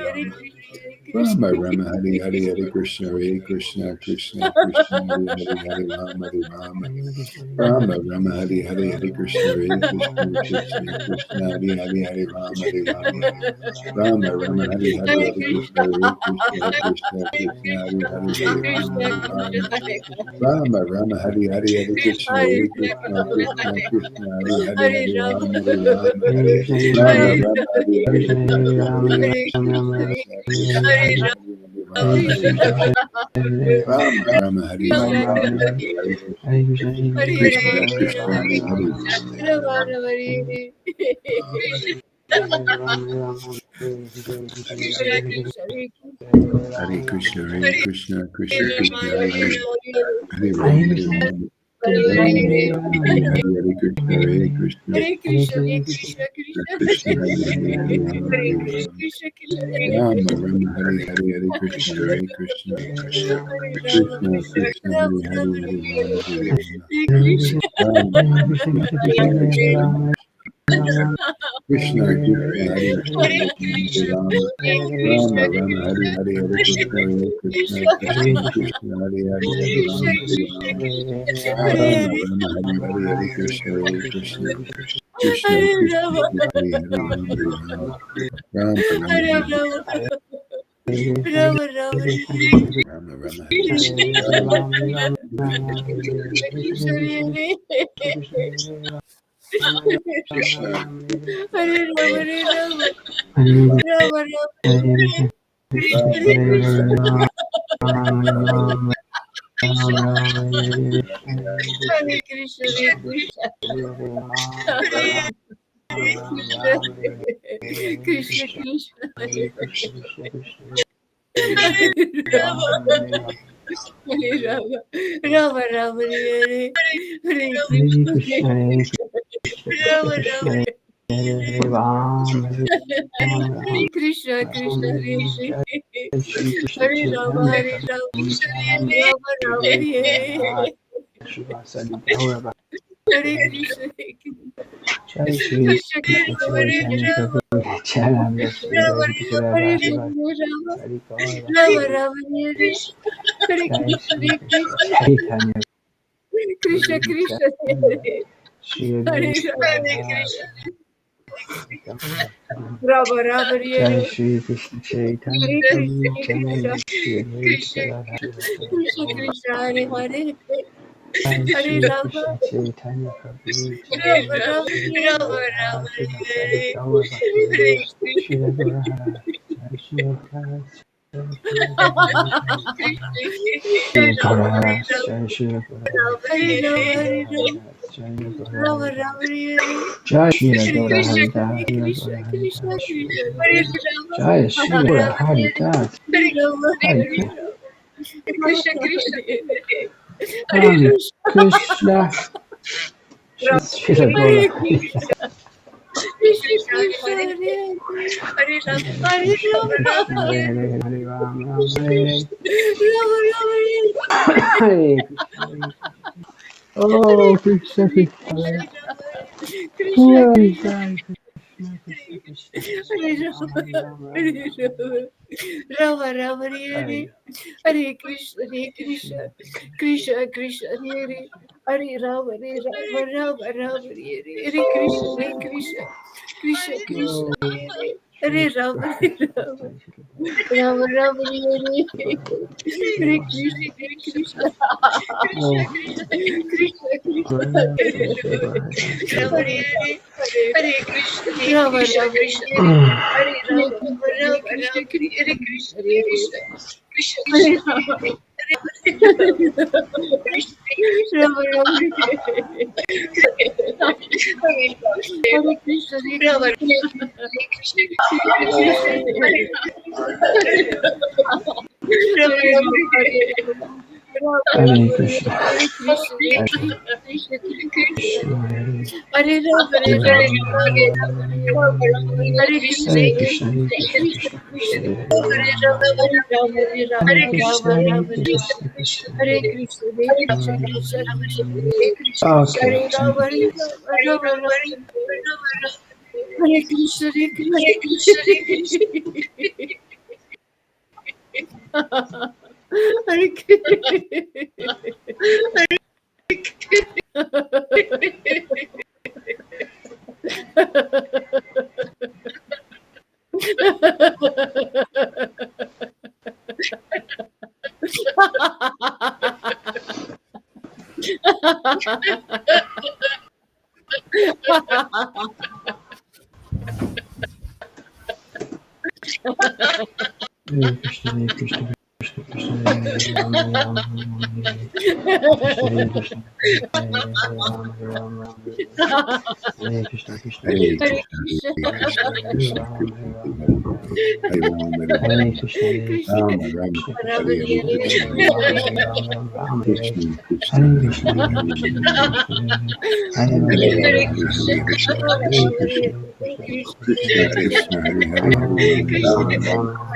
Hare, Rama Krishna Rama Rama Hare Hare Hare Krishna Hare Krishna Krishna Krishna Hare Hare Hare Rama Hare Rama Rama Rama Hare Hare Hare Krishna Hare Krishna Krishna Krishna Hare Hare Hare Rama Hare Rama Rama Rama Hare Hare Hare Hare Krishna Krishna, Hare Krishna Krishna Krishna Hare Hare Hare Rama Krishna Hare Krishna, Rama Hare Rama Rama Hare Hare Hare Krishna Hare Hare Krishna Krishna Krishna Hare Hare Hare Hare Rama, Rama Hare Rama Rama Hare Rama Hare Hare Krishna Hare Hare Krishna Krishna, Krishna Krishna Hare Hare Rama Hare Krishna Rama Rama Rama Hare Hare Krishna, Hare Hare Krishna Hare Krishna Rama, Hare Krishna Rama, Hare Hare Rama Rama Rama, Hare Hare Krishna, Hare Krishna Hare Krishna Krishna Krishna Hare Hare Hare Krishna, Hare Rama Hare Rama Rama Rama Hare Hare Hare Krishna Hare Krishna Hare Krishna, Hare Krishna, Krishna Krishna Hare Hare Hare Rama Hare Rama Krishna Krishna, Rama Rama Hare Hare Hare Krishna Hare Krishna Hare Rama, Krishna Krishna Rama Hare Hare Rama, Hare Rama Hare Rama Hare Krishna, Rama Rama Hare Hare Krishna Krishna Krishna Hare Krishna Rama Rama Rama Hare Hare Hare Krishna Krishna Krishna Hare Hare Hare Rama Rama Rama Hare Hare Hare Krishna Krishna Krishna Krishna Hare Hare Rama Rama Rama Hare Rama Rama Rama Rama Hare Krishna Hare Rama Rama Rama Krishna Hare Krishna Krishna Krishna Hare Rama Rama Rama Hare Hare Krishna Rama Rama Krishna Krishna Hare Hare Rama Rama Rama Hare Hare Krishna Jai Shri Krishna Krishna Krishna Hare Chaitanya Rama Prabhu Nityananda Shri Rama Advaita Hare Gadadhara Rama Hari Gaura Rama Rama Hare Hare Jai Krishna Shri Hare Krishna Krishna Chaitanya Krishna Prabhu Krishna Nityananda Hare Shri Hare Advaita Rama Rama Jai Hare Shri Krishna Chaitanya Hare Prabhu Krishna Nityananda Shri Advaita Gadadhara Krishna Krishna Hare Hare Jai Hare Shri Rama Krishna Chaitanya Prabhu Rama Nityananda Rama Shri Hare Advaita Shri Gaura Bhakti Shri Gaura Jai Shri Gaura Shri Gaura Jai Shri Gaura Hare Rama Hare Rama Jai Rama Gaura Rama Hare Jai Shri Hare Gaura Krishna Harita Krishna Krishna Krishna Hare Jai Shri Gaura Harita Rama Hare Hare Krishna Krishna Hare Hare Krishna Krishna Shri Gaura Hare Krishna Krishna Krishna Hare Hare Hare Rama Hare Hare Hare Ram Ram Hare Rama Rama Hare Krishna Oh Krishna Krishna Krishna Hare Krishna Jai Krishna Krishna Krishna Hare Hare Rama Ram Ram Ram Hare Rama Rama Rama Hare Hare Hare Krishna Krishna Krishna Hare Hare Rama Rama Rama Hare Krishna Krishna Krishna Hare Rama Rama Rama Hare Hare Krishna Krishna Oh Krishna Krishna Krishna Hare Krishna Rama Rama Hare Hare Krishna Krishna Hare Hare Rama Rama Rama Hare Krishna Krishna Hare Rama Hare Krishna Hare Krishna Hare Krishna Krishna Hare Hare Rama Ram Hare Krishna Hare Krishna Hare Krishna Krishna Krishna Hare Hare Krishna Hare Krishna Krishna Hare Hare Krishna Okay, Hare thank you. Rama Hare Krishna Hare Hare Krishna Hare Krishna Krishna Krishna Hare Ram Ram Hare Krishna Hare Ram Ram Hare Krishna Krishna Hare Krishna Krishna Krishna Hare Krishna Hare Krishna Ram Krishna Hare Ram Hare Ram Hare Ram Hare Krishna Hare Krishna Rama Rama Krishna Hare Krishna Hare Hare Krishna Ram Hare Ram Ram Ram Hare Krishna Krishna Hare Hare Krishna Hare Hare Hare Krishna Rama Krishna Hare Ram Hare Hare Rama Ram Hare Hare Krishna Hare Krishna Krishna Krishna Krishna Krishna Krishna Hare Hare Hare Rama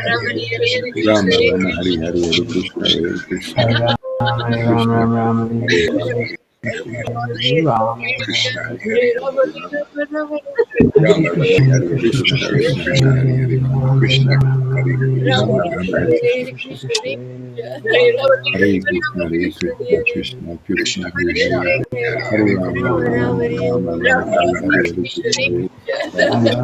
Rama Hare Hare Rama Rama Hare Hare Hare Krishna Hare Krishna Hare Ram Hare Ram Krishna Ram Ram Hare Hare Hare Krishna, Hare Rama, Rama Rama, Rama, Rama, Hare Krishna, Krishna Krishna, Krishna, Hare Hare Rama, Krishna Hare Rama Rama, Rama, Rama, Hare Hare Krishna, Hare Rama, Hare Krishna, Hare Krishna Krishna, Krishna, Krishna, Hare Krishna, Hare, Hare Rama, Rama Hare Rama, Rama, Rama, Rama, Hare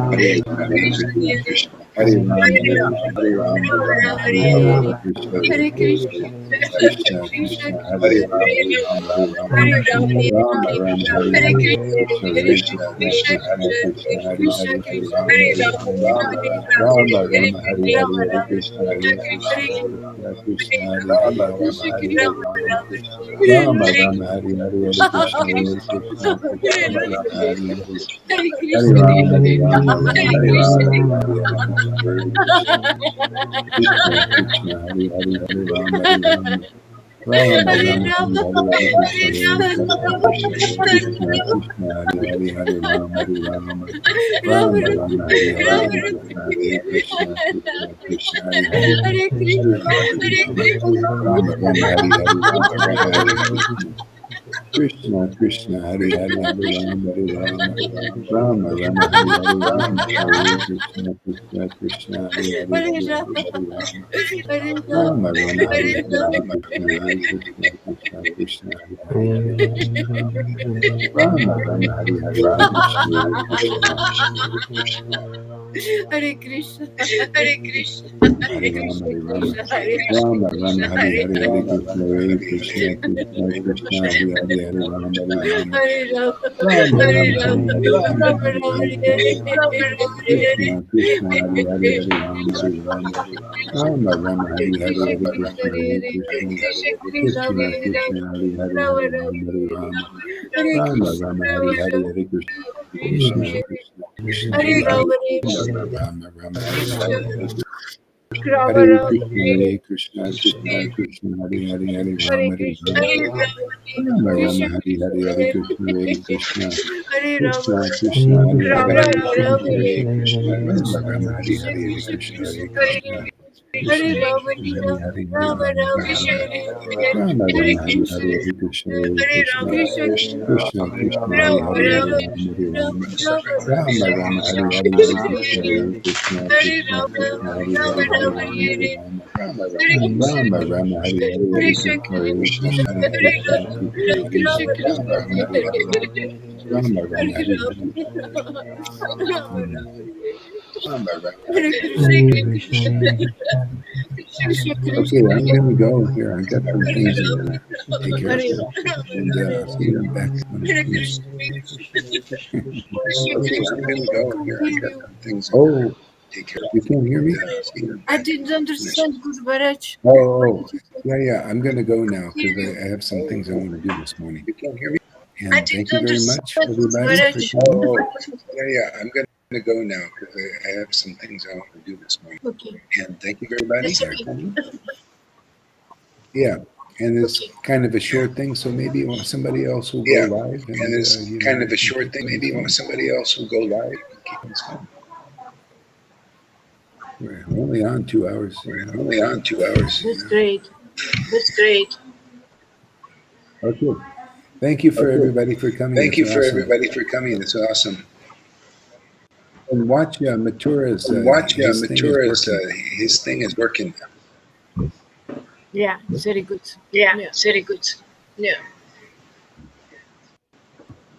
Hare, Hare Krishna, Hare Krishna, Hare Rama, Hare Hare Rama, Rama, Hare Hare, Hare Krishna, Hare Hare Krishna, Krishna, Krishna, Krishna Krishna, Krishna, Hare Hare, Hare Rama, Hare Rama, Hare Rama, Rama, Rama, Hare Hare Hare, Hare Krishna, Krishna, Hare Hare Krishna, Krishna, Krishna, Krishna, Hare Krishna Hare, Hare Krishna, Rama, Hare Rama, Hare Rama, Hare Rama, Hare Hare, Rama Hare Rama, Krishna, Hare Hare Krishna, Krishna, Krishna, Hare Hare, Rama, Krishna Hare Krishna, Hare Rama, Hare Rama, Rama, Rama, Hare Hare, Hare Krishna, Hare Krishna, Hare Krishna, Rama, Krishna, Hare Hare, Hare Hare Krishna, Rama, Hare Rama, Rama, Hare Hare Krishna, Hare, Hare Rama, Hare Krishna, Krishna, Krishna, Hare Hare, Hare Rama, Hare Rama, Rama, Hare Rama, Hare Rama, Hare, Hare Krishna, Hare Hare Krishna, Krishna, Krishna, Hare Hare, Hare Rama, Hare Rama, Rama, Rama, Rama, Hare Hare, Rama Hare Krishna, Hare Krishna, Krishna, Krishna, Hare Hare, Hare Hare Krishna, Rama, Hare Hare Rama, Krishna, Rama, Rama, Hare Hare, Rama, Rama, Hare Krishna, Krishna, Krishna, Hare Hare, Hare Rama, Hare Rama, Rama, Rama, Hare Hare, Hare Krishna, Krishna, Krishna, Hare Hare, Hare Hare Rama, Hare, Hare Rama, Hare Rama, Rama, Rama, Hare Hare Hare, Rama, Hare Krishna, Hare Krishna, Krishna, Krishna, Hare Hare, Hare Rama, Rama, Rama, Hare Hare, Hare Krishna, Hare Krishna, Hare Krishna, Hare Rama, Krishna Hare Rama, Krishna, Hare Rama, Rama, Hare Hare, Hare Krishna, Hare Krishna, Krishna, Krishna, Hare Hare, Hare Rama, Hare Rama, Hare Rama, Rama, Hare Rama, Hare Rama, Hare, Hare Rama Rama, Rama, Hare Hare Rama, Hare, Krishna, Krishna, Hare Hare, Hare Rama, Hare Rama, Rama, Rama, Hare Hare, Krishna Hare Krishna, Krishna, Hare Hare Krishna, Rama, Krishna, Krishna, Hare Hare, Rama Hare Rama, Rama, Hare Rama, Hare Rama, Krishna, Rama, Hare Hare, Rama Hare Krishna, Krishna, Krishna, Krishna, Krishna, Hare Hare Hare, Rama, Hare Rama, Rama, Hare Krishna, Hare, Hare Rama Hare Rama, Krishna, Hare Krishna, Krishna, Krishna, Hare Hare, Hare Hare Rama, Hare Krishna, Rama, Hare Rama, Rama, Rama, Krishna Hare Krishna, Hare, Hare Krishna, Hare Krishna, Hare Rama, Krishna, Krishna, Hare Hare, Rama Hare Rama, Krishna, Hare Rama, Rama, Hare Krishna Hare, Hare Krishna Krishna, Krishna, Hare Krishna, Hare Krishna, Rama, Krishna, Hare Hare, Hare Rama Rama, Rama, Hare Rama, Hare Rama, Hare Rama, Hare Krishna, Hare, Hare Krishna, Hare Krishna, Krishna Krishna, Krishna, Krishna, Hare Rama Hare, Hare Rama, Rama, Hare Rama Rama, Rama, Rama, Rama, Hare Hare, Hare Krishna, Hare Krishna, Hare Krishna, Rama, Krishna, Hare Rama Hare, Hare Rama, Rama, Hare Hare Rama, Krishna, Rama, Rama, Hare Hare, Hare Krishna Krishna, Krishna, Hare Krishna, Krishna, Krishna, Hare Krishna Hare, Hare Krishna, Rama, Hare Rama, Rama, Rama, Hare Hare Rama, Hare. Rama Mm. Rama, Rama, Rama, Hare Hare Krishna, Krishna Okay, Krishna, I'm gonna go here. I got some things I'm gonna take care of Hare here, and I'll see you back when I Hare finish. Krishna. Okay, I'm gonna go Can't here. I hear got you. some things. Oh, you can't hear me? I didn't understand, Gurbaraj. Oh, What oh, did you say? yeah, yeah. I'm gonna go now because I have some things I want to do this morning. You can't hear me? And thank you very much, everybody, for Gurbaraj. coming. Oh, yeah, yeah. I'm gonna go now because I have some things I want to do this morning. Okay. And thank you, everybody, for coming. Yeah, and it's kind of a short thing, so maybe somebody else will go live. And it's kind of a short thing. Maybe somebody else will go live and keep things going. We're only on 2 hours. We're only on 2 hours. That's great. That's great. Okay. Thank you for everybody for coming. Thank It's you for awesome. everybody for coming. It's awesome. And watch Matura's. And watch His thing is Matura's. working. His thing is working. Yeah, very good. Yeah, Yeah. very good. Yeah.